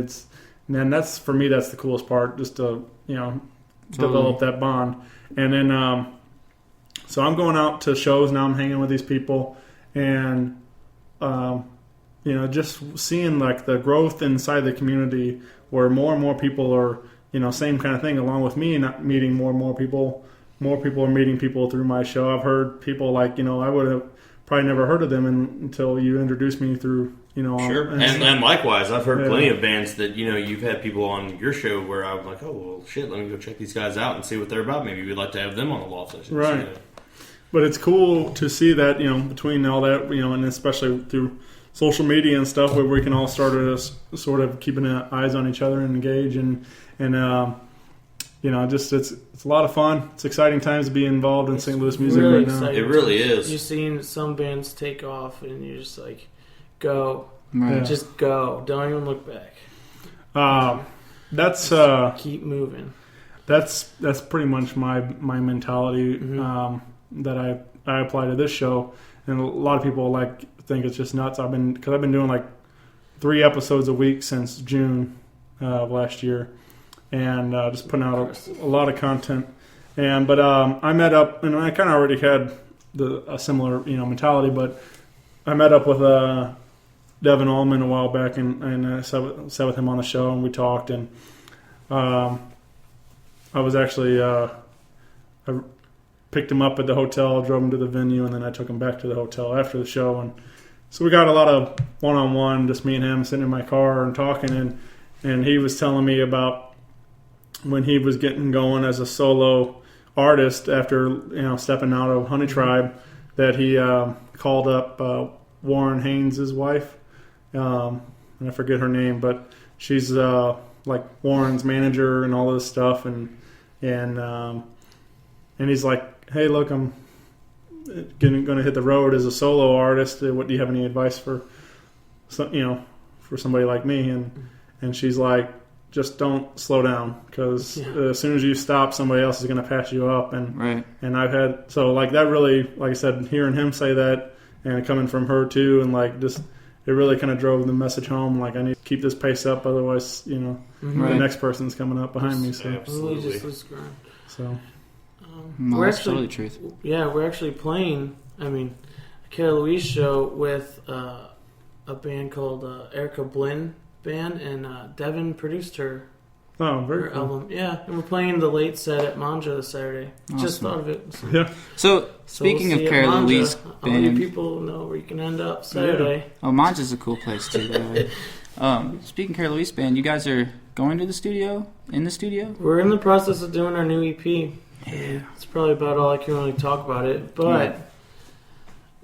that's for me, that's the coolest part, just to, you know, develop that bond. And then so I'm going out to shows now. I'm hanging with these people, and you know, just seeing like the growth inside the community, where more and more people are, you know, same kind of thing along with me, not meeting more and more people. More people are meeting people through my show. I've heard people like, you know, I would have probably never heard of them until you introduced me through, you know. Sure. And likewise, I've heard plenty of bands that, you know, you've had people on your show where I'm like, oh, well, shit, let me go check these guys out and see what they're about. Maybe we'd like to have them on the Loft Sessions. Right. You know. But it's cool to see that, you know, between all that, you know, and especially through social media and stuff, where we can all start to sort of keeping eyes on each other and engage, and you know, just it's a lot of fun. It's exciting times to be involved in St. Louis music really right now. It really is. You've seen some bands take off, and you're just like, go, Right. just go, don't even look back. That's keep moving. That's pretty much my mentality that I apply to this show, and a lot of people like think it's just nuts. I've been doing like 3 episodes a week since June of last year, and just putting out a lot of content. But I met up, and I kind of already had a similar, you know, mentality, but I met up with Devin Allman a while back, and I sat with him on the show, and we talked, and I was actually I picked him up at the hotel, drove him to the venue, and then I took him back to the hotel after the show. And so we got a lot of one-on-one, just me and him sitting in my car and talking. And he was telling me about when he was getting going as a solo artist after, you know, stepping out of Honey Tribe, that he called up Warren Haynes' wife. And I forget her name, but she's like Warren's manager and all this stuff. And he's like, hey, look, I'm going to hit the road as a solo artist. What do you have any advice for somebody like me? And she's like, just don't slow down, because as soon as you stop, somebody else is going to pass you up. And I've had, so like that really, like I said, hearing him say that and coming from her too, and like just, it really kind of drove the message home. Like, I need to keep this pace up, otherwise, you know, the next person's coming up behind me. So Absolutely. Just grind. So. No, that's totally the truth. Yeah, we're actually playing, a Cara Louise show with a band called Erica Blinn Band, and Devin produced her cool. album. Yeah, and we're playing the late set at Mangia this Saturday. Awesome. Just thought of it. Yeah. So speaking of Cara Louise Band, all you people know where you can end up Saturday. Yeah. Oh, Mangia's a cool place too. Speaking of Cara Louise Band, you guys are going to the studio? In the studio? We're in the process of doing our new EP. Yeah, it's probably about all I can really talk about it, but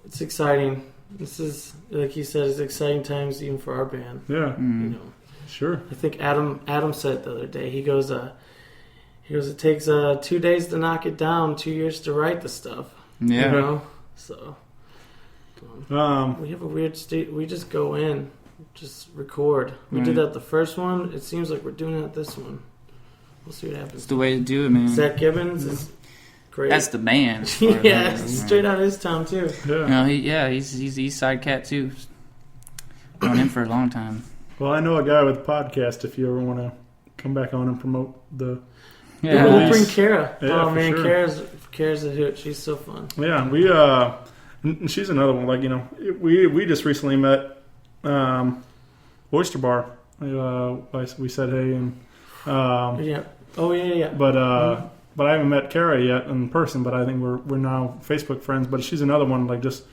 it's exciting. This is, like you said, it's exciting times even for our band. Yeah, you know. Sure. I think Adam said it the other day. He goes, it takes 2 days to knock it down, 2 years to write the stuff. Yeah. You know? So one. We have a weird state. We just go in, just record. We did that the first one. It seems like we're doing it this one. We'll see what happens. It's the way to do it, man. Zach Gibbons is great. That's the man. Yeah, straight out of his town too. Yeah, he's East Side cat too. Known him for a long time. Well, I know a guy with a podcast. If you ever want to come back on and promote the we'll bring Cara. Yeah, oh man, sure. Cara's a hoot. She's so fun. Yeah, and she's another one. Like, you know, we just recently met Oyster Bar. We said hey and yeah. Oh yeah. But I haven't met Cara yet in person. But I think we're now Facebook friends. But she's another one. Like, just,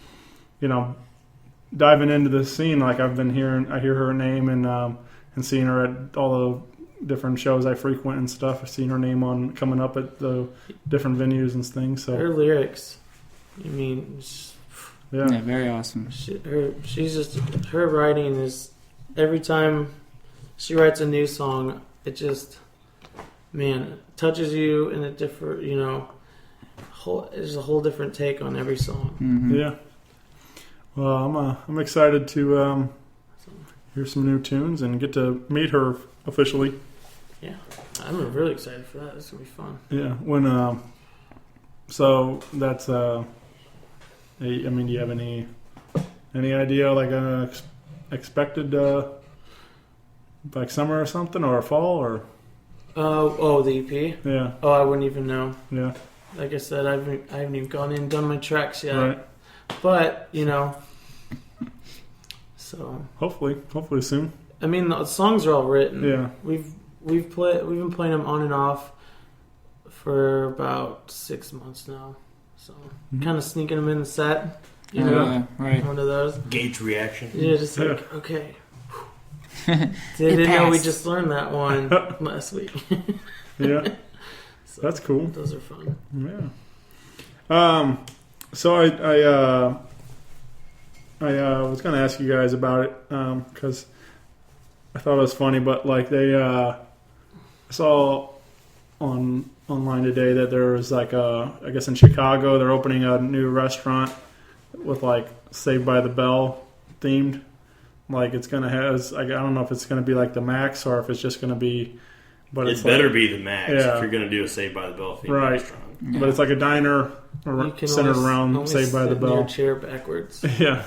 you know, diving into the scene. Like, I hear her name and seeing her at all the different shows I frequent and stuff. I've seen her name coming up at the different venues and things. So her lyrics, I mean, yeah, very awesome. She's just, her writing is, every time she writes a new song, it just, man, touches you in a different, you know, there's a whole different take on every song. Mm-hmm. Yeah. Well, I'm excited to hear some new tunes and get to meet her officially. Yeah, I'm really excited for that. It's gonna be fun. Yeah. When so that's I mean, do you have any idea, like, expected like summer or something, or fall, or the EP? Yeah. Oh, I wouldn't even know. Yeah. Like I said, I haven't even gone in and done my tracks yet. Right. But, you know, so hopefully soon. I mean, the songs are all written. Yeah. We've been playing them on and off for about 6 months now. So kind of sneaking them in the set. You know, right. One of those. Gauge reaction. Yeah, just like, okay. Didn't know we just learned that one last week. Yeah. So that's cool. Those are fun. Yeah. So I was going to ask you guys about it because I thought it was funny, but like I saw online today that there was like I guess in Chicago they're opening a new restaurant with like Saved by the Bell themed. Like, it's gonna have, I don't know if it's gonna be like the Max or if it's just gonna be. But it it's better like, be the Max if you're gonna do a Saved by the Bell themed restaurant. Yeah. But it's like a diner centered around Saved by the Bell. Your chair backwards. Yeah.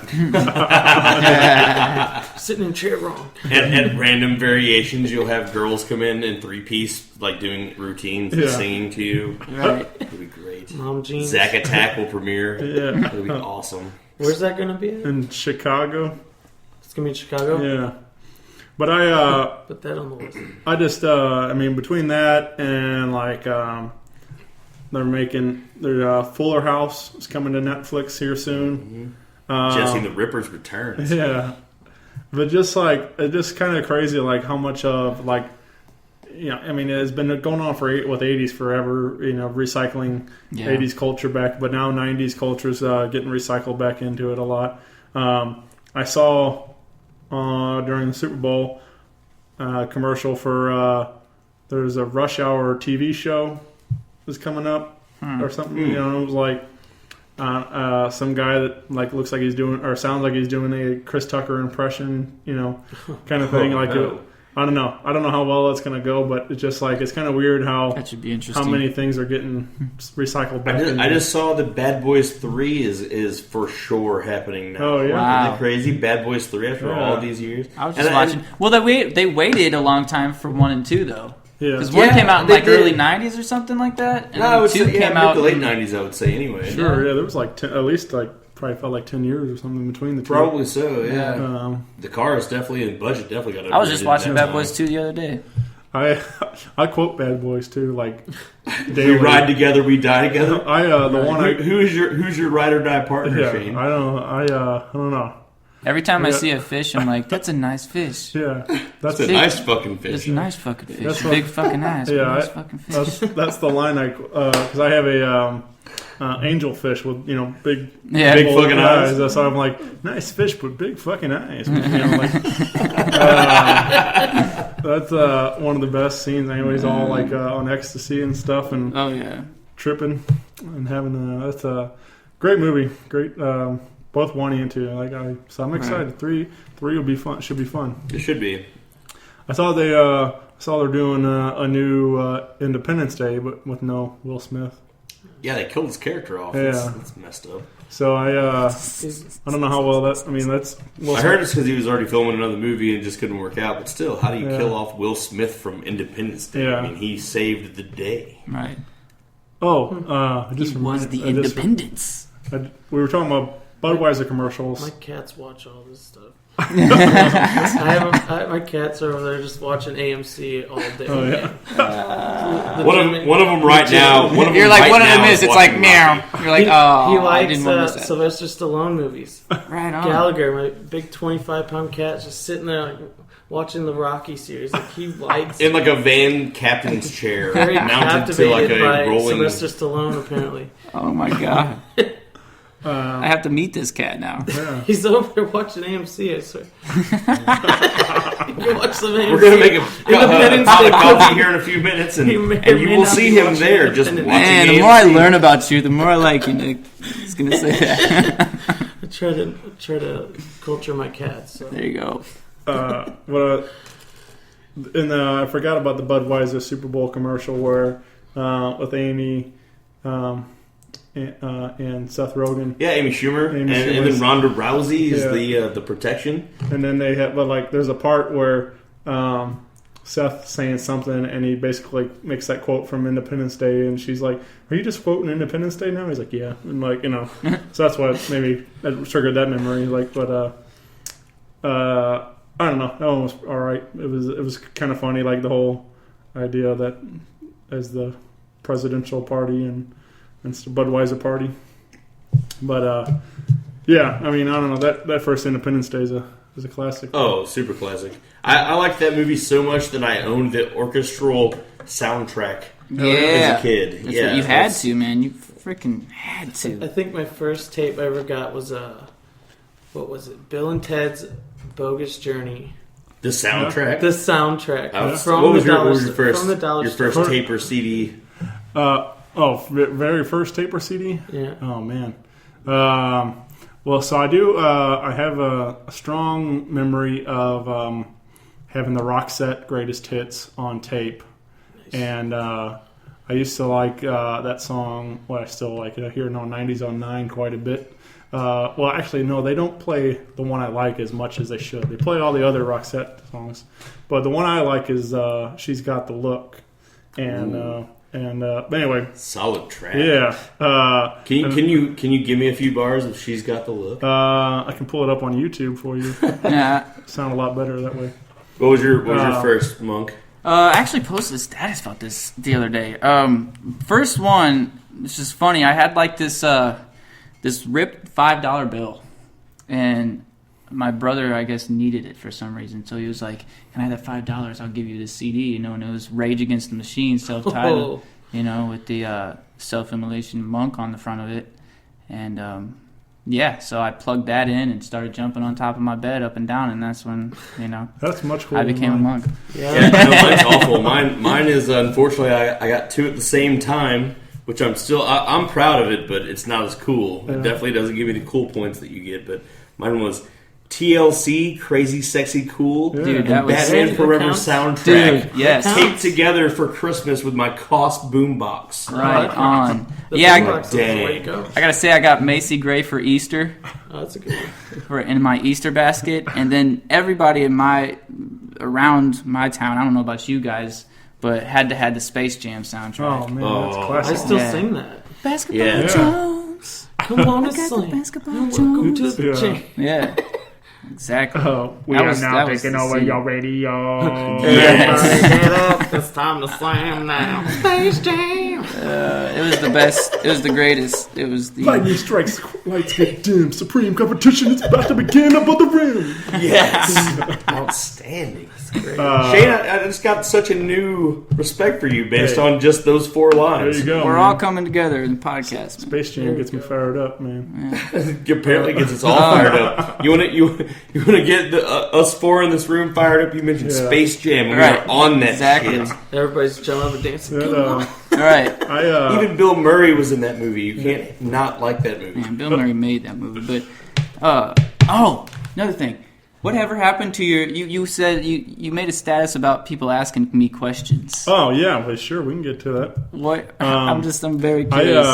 Sitting in chair wrong. At random variations, you'll have girls come in 3-piece, like doing routines and singing to you. Right. It'll be great. Mom jeans. Zack Attack will premiere. Yeah. It'll be awesome. Where's that going to be at? In Chicago. It's going to be in Chicago? Yeah. But I put that on the list. I just I mean, between that and like they're making their Fuller House is coming to Netflix here soon. Jesse the Ripper's returns. Yeah. But just like, it's just kind of crazy, like how much of like, you know, I mean, it's been going on with 80s forever, you know, recycling 80s culture back, but now 90s culture's getting recycled back into it a lot. I saw during the Super Bowl commercial for there's a Rush Hour TV show that's coming up or something. You know, it was like some guy that like looks like he's doing or sounds like he's doing a Chris Tucker impression, you know, kind of thing. I don't know how well that's going to go, but it's just like, it's kind of weird how that should be interesting. How many things are getting recycled back. I just saw that Bad Boys 3 is for sure happening now. Oh yeah, wow. Isn't that crazy? Bad Boys 3 after all these years. I was just watching. Well, they waited a long time for 1 and 2 though. Yeah, because 1 came out in like early 90s or something like that. And no, 2 came out the late 90s. I would say anyway. Sure, yeah, there was like at least like probably felt like 10 years or something between the two. Probably so. Yeah, the cars definitely and budget definitely got. I was just watching Bad Boys 2 the other day. I quote Bad Boys too, like daily. We ride together, we die together. Who's your ride or die partner? Yeah, Shane? I don't know. Every time I see a fish, I'm like, that's a nice fish. Yeah, that's a nice fucking fish. It's a nice fucking fish. Big fucking eyes. Yeah, nice fucking fish. That's the line because I have a angel fish with big fucking eyes. So I'm like, nice fish with big fucking eyes. That's one of the best scenes. Anyways, all like on ecstasy and stuff, and oh yeah, tripping and having that's a great movie. Great. both 1 and 2. So I'm excited. Right. 3 will be fun. Should be fun. It should be. I saw they're doing a new Independence Day, but with no Will Smith. Yeah, they killed his character off. Yeah. That's messed up. So I don't know how well that's. I mean, that's. I heard it's because he was already filming another movie and just couldn't work out. But still, how do you kill off Will Smith from Independence Day? Yeah. I mean, he saved the day. Right. Oh, He was the independence. We were talking about Budweiser commercials. My cats watch all this stuff. My cats are over there just watching AMC all day. Oh yeah. One of them right now. You're like, one of them is. It's like meow. You're like, He I likes didn't want to miss that. Sylvester Stallone movies. Right on. Gallagher, my big 25-pound cat, just sitting there like watching the Rocky series. Like he likes in like a van captain's chair, very mounted to like captivated a by rolling. Sylvester Stallone. Apparently, Oh my god. I have to meet this cat now. Yeah. he's over there watching AMC. I swear. You watch some AMC. We're gonna make a Independence pot Day of coffee cookie. here in a few minutes, and He may or you may will not see be him watching there just Independence watching. Man, the AMC. more I learn about you, the more I like you, Nick. I was gonna say that. I try to culture my cats. So. There you go. I forgot about the Budweiser Super Bowl commercial where with Amy and Seth Rogen. Yeah, Amy Schumer, and then Ronda Rousey is the protection. And then they have, there's a part where Seth's saying something, and he basically makes that quote from Independence Day, and she's like, "Are you just quoting Independence Day now?" He's like, "Yeah," and so that's what maybe that triggered that memory. I don't know. That one was all right. It was kind of funny, like the whole idea that as the presidential party and it's the Budweiser party. But yeah, I mean, I don't know. That first Independence Day is a classic. Oh, super classic. I liked that movie so much that I owned the orchestral soundtrack as a kid. That's yeah, what you had to, man. You freaking had I to. think my first tape I ever got was what was it? Bill and Ted's Bogus Journey. The soundtrack. The soundtrack. What was your first? From the dollar your store. first tape or CD? Very first tape or CD? Yeah. Oh man. Well, so I do. I have a strong memory of having the Roxette Greatest Hits on tape, and I used to like that song. Well, I still like it. I hear it on 90s on 9 quite a bit. Well, actually, no, they don't play the one I like as much as they should. They play all the other Roxette songs, but the one I like is "She's Got the Look," and anyway, solid track. Yeah. Can you give me a few bars of "She's Got the Look"? I can pull it up on YouTube for you. Yeah. Sound a lot better that way. What was your first, Monk? I actually posted a status about this the other day. First one, it's just funny. I had like this ripped $5 bill, and my brother, I guess, needed it for some reason. So he was like, "Can I have that $5? I'll give you this CD." And it was Rage Against the Machine, self-titled. With the self-immolation Monkh on the front of it, and so I plugged that in and started jumping on top of my bed up and down, and that's when that's much cooler. I became a monk. Yeah, mine's awful. Mine is unfortunately I got two at the same time, which I'm proud of it, but it's not as cool. Yeah. It definitely doesn't give me the cool points that you get. But mine was TLC, Crazy Sexy Cool, Dude, and Batman Forever soundtrack. Dude, yes. Taped together for Christmas with my Cost boombox. Right on. I gotta say, I got Macy Gray for Easter. Oh, that's a good one. In my Easter basket, and then everybody around my town, I don't know about you guys, but had to have the Space Jam soundtrack. Oh man, that's classic. I still sing that. Basketball Jones. Come on, I got the basketball Welcome Jones. to the jam. Yeah. Exactly. We are now taking over your radio. Yes. Get up. It's time to slam now. Space Jam. It was the best. It was the greatest. It was the Lightning strikes, lights get dim. Supreme competition is about to begin above the rim. Yes. Outstanding. Shane, I just got such a new respect for you based on just those 4 lines. There you go. We're man. all coming together in the podcast. Space Jam gets me fired up, man. Apparently gets us all fired up. You want to get us 4 in this room fired up? You mentioned Space Jam. We are on that shit. Everybody's jumping up and dancing. All right. Even Bill Murray was in that movie. You can't not like that movie. Man, Bill Murray made that movie, but Another thing. Whatever happened to your? You said you made a status about people asking me questions. Oh yeah, well, sure, we can get to that. What? I'm very curious.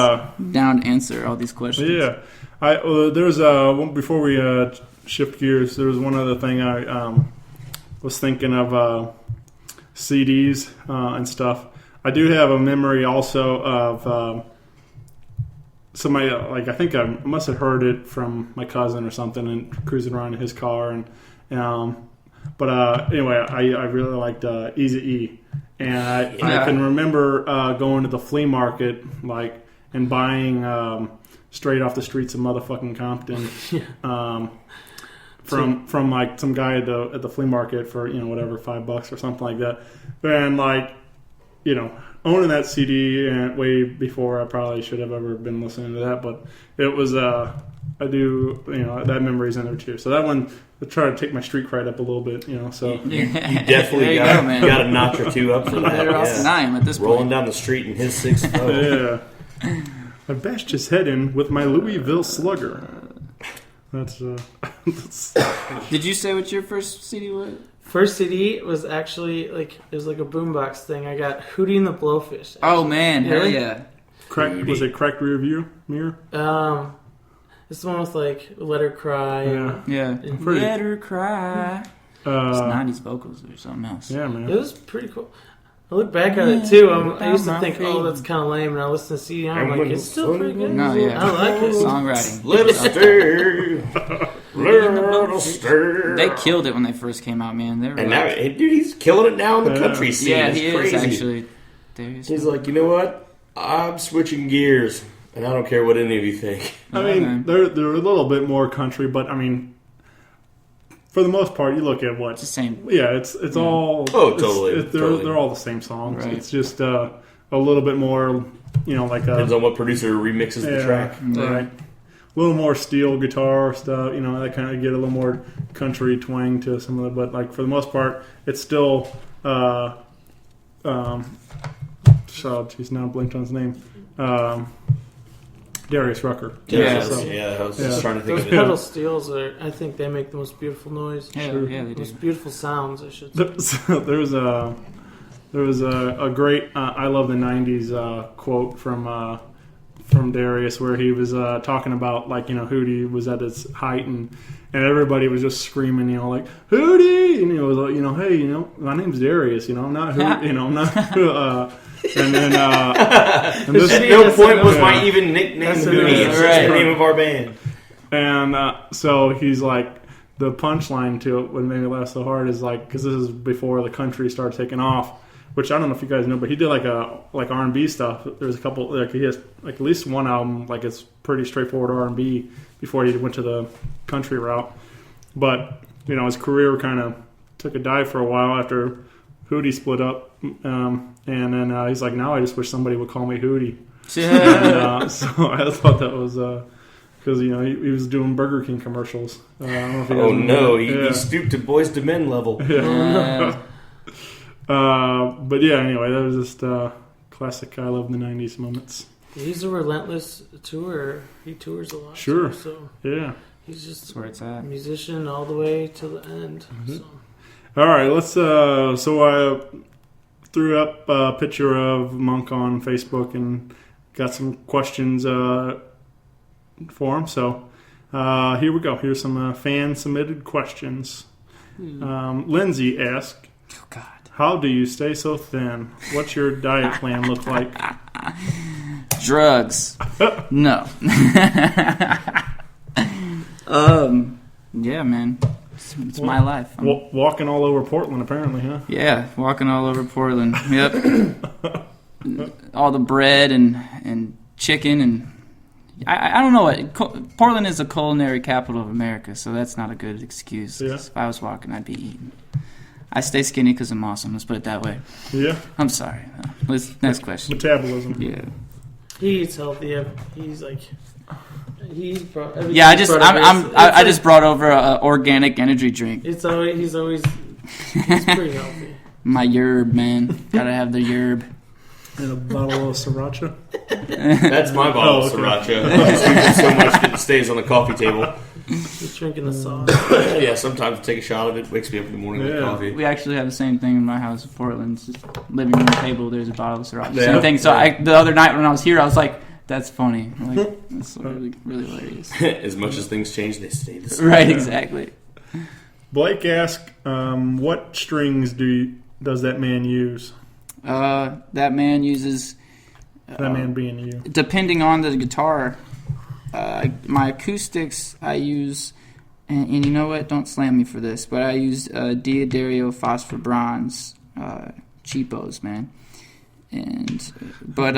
Down to answer all these questions. Yeah, there's one before we shift gears. There was one other thing I was thinking of CDs and stuff. I do have a memory also of somebody, like, I think I must have heard it from my cousin or something, and cruising around in his car, and anyway, I really liked Eazy-E, and I can remember going to the flea market, like, and buying straight off the streets of motherfucking Compton from like some guy at the flea market for whatever, $5 or something like that, and like, owning that CD and way before I probably should have ever been listening to that, but it was I do that memory's in there too. So that one, I try to take my street cred up a little bit, so you definitely got a notch or two up for that. Better off than I am at this point. Rolling down the street in his 6.0. Yeah, I bashed his head in with my Louisville Slugger. That's Did you say what your first CD was? First CD was actually it was like a boombox thing. I got Hootie and the Blowfish. Oh man, hell yeah! Was it Cracked Rear Mirror? It's the one with like Let Her Cry. Yeah. Let Her Cry. It's 90s vocals or something else. Yeah, man. It was pretty cool. I look back at it too. I used to think, that's kind of lame, and I listen to CD, and I'm like, it's still pretty good. No, yeah. I like it. Songwriting. Little stir. They killed it when they first came out, man. And now, dude, he's killing it now in the country scene. Yeah, it's he crazy. is actually. He's like, you know what? I'm switching gears, and I don't care what any of you think. I mean, they're a little bit more country, but I mean, for the most part, you look at what it's the same. Yeah, it's all. Oh, totally. They're all the same songs. Right. It's just a little bit more, like depends on what producer remixes the track. Right. A little more steel guitar stuff, that kind of get a little more country twang to some of it. But like for the most part, it's still. He's now blinked on his name. Darius Rucker. I was just trying to think Those of it. pedal steels I think they make the most beautiful noise. Yeah, they do. Most beautiful sounds, I should say. There was a great I love the 90s quote from Darius where he was talking about Hootie was at its height and everybody was just screaming like Hootie, and he was like hey my name's Darius, I'm not Hootie, I'm not and then and this no point was my even nickname Hootie. It's just the name of our band. And so he's like, the punchline to it, what made me laugh so hard is like, because this is before the country started taking off, which I don't know if you guys know, but he did like R&B stuff. There's a couple, he has like at least one album, like it's pretty straightforward R&B before he went to the country route. But his career kind of took a dive for a while after Hootie split up, and then he's like, now I just wish somebody would call me Hootie. And, so I thought that was because he was doing Burger King commercials. I don't know if you guys remember. He stooped to Boys to Men level. But yeah, anyway, that was just classic I love the 90s moments. He's a relentless tourer. He tours a lot. Sure. Too, so yeah. He's just where it's at. A musician all the way to the end. Mm-hmm. So. All right, let's. So I threw up a picture of Monkh on Facebook and got some questions for him. So here we go. Here's some fan submitted questions. Lindsay asked, "Oh God, how do you stay so thin? What's your diet plan look like?" Drugs. No. Yeah, man. It's my life. Walking all over Portland, apparently, huh? Yeah, walking all over Portland. Yep. All the bread and chicken and I don't know what. Portland is the culinary capital of America, so that's not a good excuse. Yeah. If I was walking, I'd be eating. I stay skinny because I'm awesome. Let's put it that way. Yeah. I'm sorry. Next question. Metabolism. Yeah. He eats healthy. He's like. Yeah, I just brought over a organic energy drink. He's always pretty healthy. My yerb, man. Gotta have the yerb. And a bottle of sriracha. That's my bottle of sriracha. I just use it so much that it stays on the coffee table. Just drinking the sauce. Yeah, sometimes I take a shot of it. Wakes me up in the morning with coffee. We actually have the same thing in my house in Portland. It's just living room table. There's a bottle of Sriracha. Yeah. Same thing. So the other night when I was here, I was like, "That's funny. Like, that's really, really hilarious." As much as things change, they stay the same. Right? Exactly. Blake asked, "What strings does that man use?" That man uses. That man being you. Depending on the guitar, my acoustics I use, and you know what? Don't slam me for this, but I use Diodario Phosphor Bronze cheapos, man. But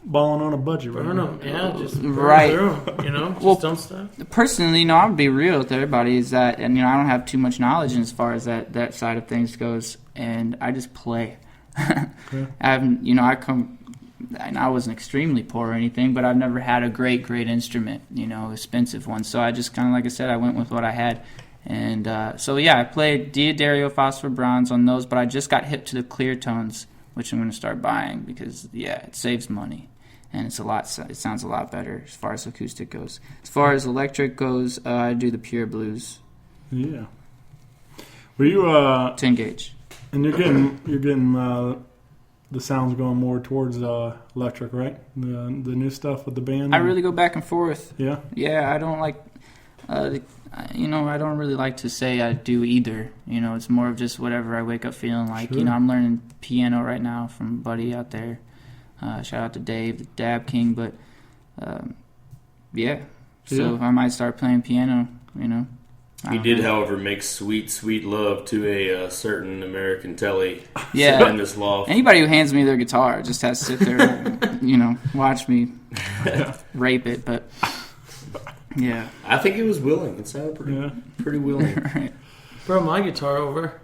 balling on a budget, right? Burn them, yeah, just burn right. through 'em, you know, just Well, don't stop. Personally, you know, I would be real with everybody. Is that, and I don't have too much knowledge as far as that side of things goes, and I just play. I haven't, and I wasn't extremely poor or anything, but I've never had a great instrument, expensive one. So I just kind of, like I said, I went with what I had. And so, yeah, I played Diodario Phosphor Bronze on those, but I just got hip to the clear tones, which I'm going to start buying because, it saves money. And it sounds a lot better as far as acoustic goes. As far as electric goes, I do the Pure Blues. Yeah. Were you 10 gauge. And you're getting the sounds going more towards electric, right? The new stuff with the band. I really go back and forth. Yeah. Yeah, I don't like. I don't really like to say I do either. It's more of just whatever I wake up feeling like. Sure. I'm learning piano right now from a buddy out there. Shout out to Dave, the Dab King. But so I might start playing piano. He did, however, make sweet, sweet love to a certain American telly. Yeah. In this loft. Anybody who hands me their guitar just has to sit there and, watch me rape it. But, yeah. I think it was willing. It sounded pretty willing. Right. Brought my guitar over.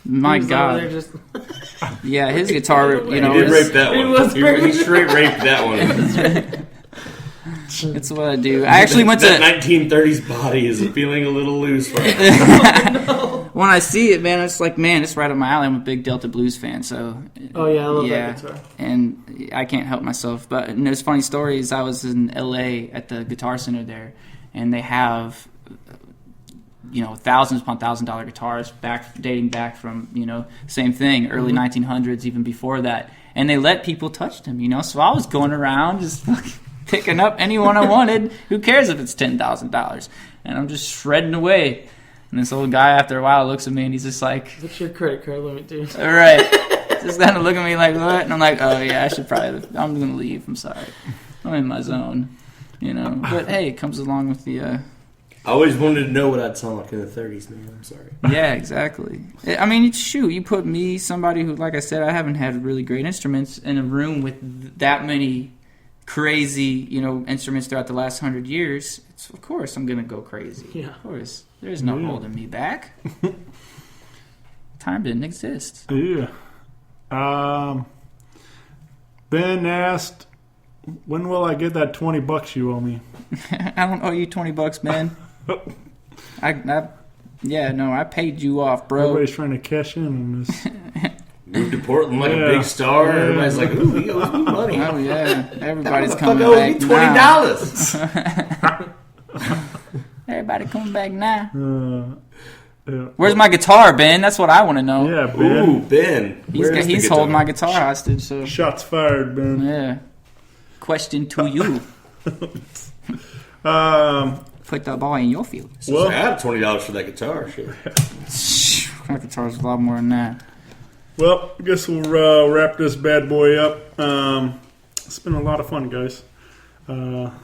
My He was God. over there just Yeah, his guitar, He did rape that He one. was He straight raped that one. It's what I do. I actually went to... That 1930s body is feeling a little loose right now. When I see it, man, it's like, man, it's right up my alley. I'm a big Delta Blues fan, so... Oh, yeah, I love that guitar. And I can't help myself. But there's funny stories. I was in L.A. at the Guitar Center there, and they have... thousands upon $1,000 guitars dating back from, same thing, early 1900s, even before that. And they let people touch them, So I was going around just fucking picking up anyone I wanted. Who cares if it's $10,000? And I'm just shredding away. And this old guy, after a while, looks at me and he's just like, "What's your credit card limit, dude?" All right. Just kind of looking at me like, what? And I'm like, oh, yeah, I'm going to leave. I'm sorry. I'm in my zone, But, hey, it comes along with the... I always wanted to know what I'd sound like in the 30s, man. I'm sorry. Yeah, exactly. I mean, shoot, you put me, somebody who, like I said, I haven't had really great instruments, in a room with that many crazy, instruments throughout the last 100 years. Of course I'm going to go crazy. Yeah. Of course. There's no holding me back. Time didn't exist. Yeah. Ben asked, "When will I get that $20 you owe me?" I don't owe you $20, man. I paid you off, bro. Everybody's trying to cash in on this. Moved to Portland like a big star. Yeah. Everybody's like, "Ooh, he owes me money." Oh yeah, everybody's That coming motherfucker back owes me now. $20. Everybody coming back now. Yeah. Where's my guitar, Ben? That's what I want to know. Yeah, Ben. Ooh, Ben. Where's the He's guitar? holding my guitar hostage. So Shots fired, Ben. yeah. Question to you: Put the ball in your field. So I have $20 for that guitar. Sure. My guitar's a lot more than that. Well, I guess we'll wrap this bad boy up. It's been a lot of fun, guys.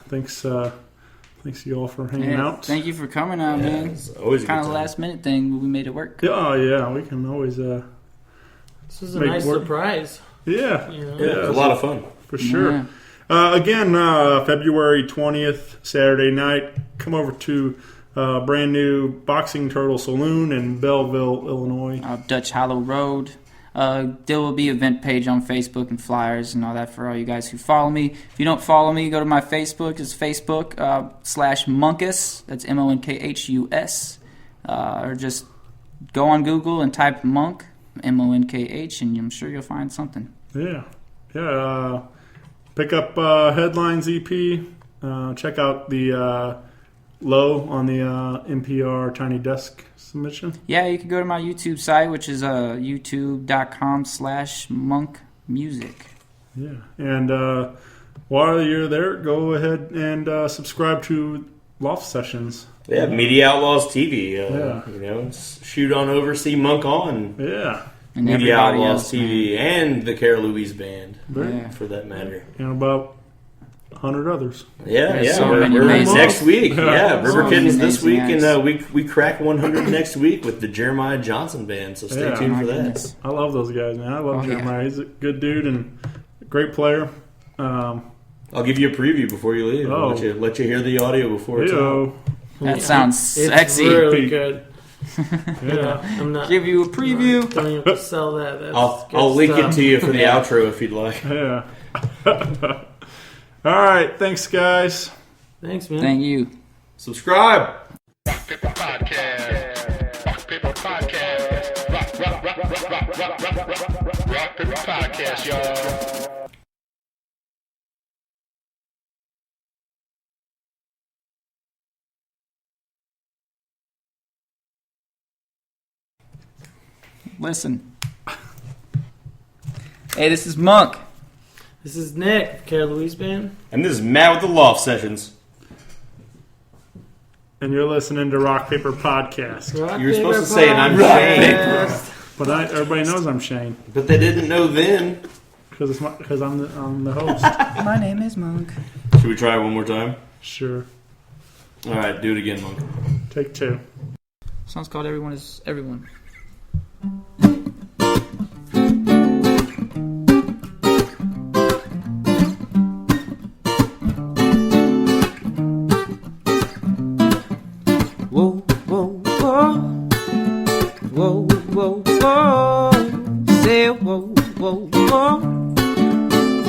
Thanks you all for hanging out. Thank you for coming out, man. It's always a Kind good of a time. last minute thing, but we made it work. Yeah, we can always. This was a Make nice work. surprise. Yeah, You know? Yeah, it was a lot of fun. for sure. Yeah. Again, February 20th, Saturday night. Come over to brand new Boxing Turtle Saloon in Belleville, Illinois. Dutch Hollow Road. There will be event page on Facebook and flyers and all that for all you guys who follow me. If you don't follow me, go to my Facebook. It's Facebook /Monkhus. That's MONKHUS. Or just go on Google and type Monkh, MONKH, and I'm sure you'll find something. Yeah. Pick up Headlines EP. Check out the low on the NPR Tiny Desk submission? Yeah, you can go to my YouTube site, which is youtube.com/monkmusic. Yeah, and while you're there, go ahead and subscribe to Loft Sessions. Yeah, Media Outlaws TV. Yeah. You know, shoot on over, see Monkh on. Yeah. And Media everybody Outlaws else, TV and the Cara Louise Band, Yeah. for that matter. And about 100 others. Yeah, There's yeah. so We're many amazing- next week. Yeah, River So Kittens many this week, amazing and we crack 100 next week with the Jeremiah Johnson Band. So stay Yeah. tuned My for that. goodness. I love those guys, man. I love Oh, yeah. Jeremiah. He's a good dude and a great player. I'll give you a preview before you leave. Oh. Let you hear the audio before it's out. Heyo. That sounds It's sexy. really good. Yeah. I'm not. Give you a preview. Don't even have to sell that. That's I'll good link stuff. it to you for the outro if you'd like. Yeah. All right. Thanks, guys. Thanks, man. Thank you. Subscribe. Rock Paper Podcast. Rock Paper Podcast. Rock Paper Podcast, y'all. Listen. Hey, this is Monkh. This is Nick, Cara Louise Band. And this is Matt with the Loft Sessions. And you're listening to Rock Paper Podcast. Rock, You were paper, supposed to say, and I'm podcast. But everybody knows I'm Shane But they didn't know then. because I'm the host. My name is Monkh. Should we try it one more time? Sure. All right, do it again, Monkh. Take two. Song's called Everyone is Everyone. Whoa, whoa, whoa. Whoa, whoa, whoa. Say whoa, whoa, whoa.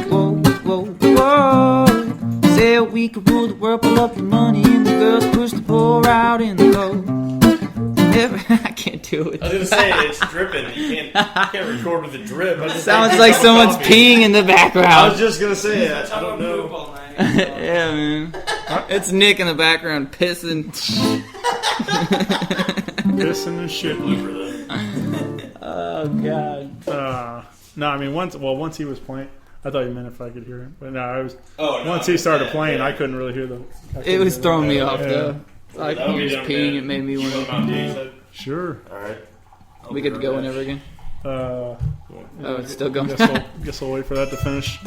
Whoa, whoa, whoa. Say we could rule the world, pull up the money, and the girls push the poor out in the cold. I can't do it. I was going to say, it's dripping. You can't record with the drip. Sounds like someone's peeing in the I background. was just going to say that. I don't know. Yeah, man. It's Nick in the background pissing. Pissing and shitting. Oh, God. No, I mean once he was playing, I thought you meant if I could hear him, but no, I was. Oh, no, once he started playing, yeah. I couldn't really hear them. It was throwing me off, Yeah. though. Like, That'll he be was done, peeing, man. it made me want to... to. Sure. All right. We get to go whenever again. Uh, Oh, it's still going. guess we'll wait for that to finish.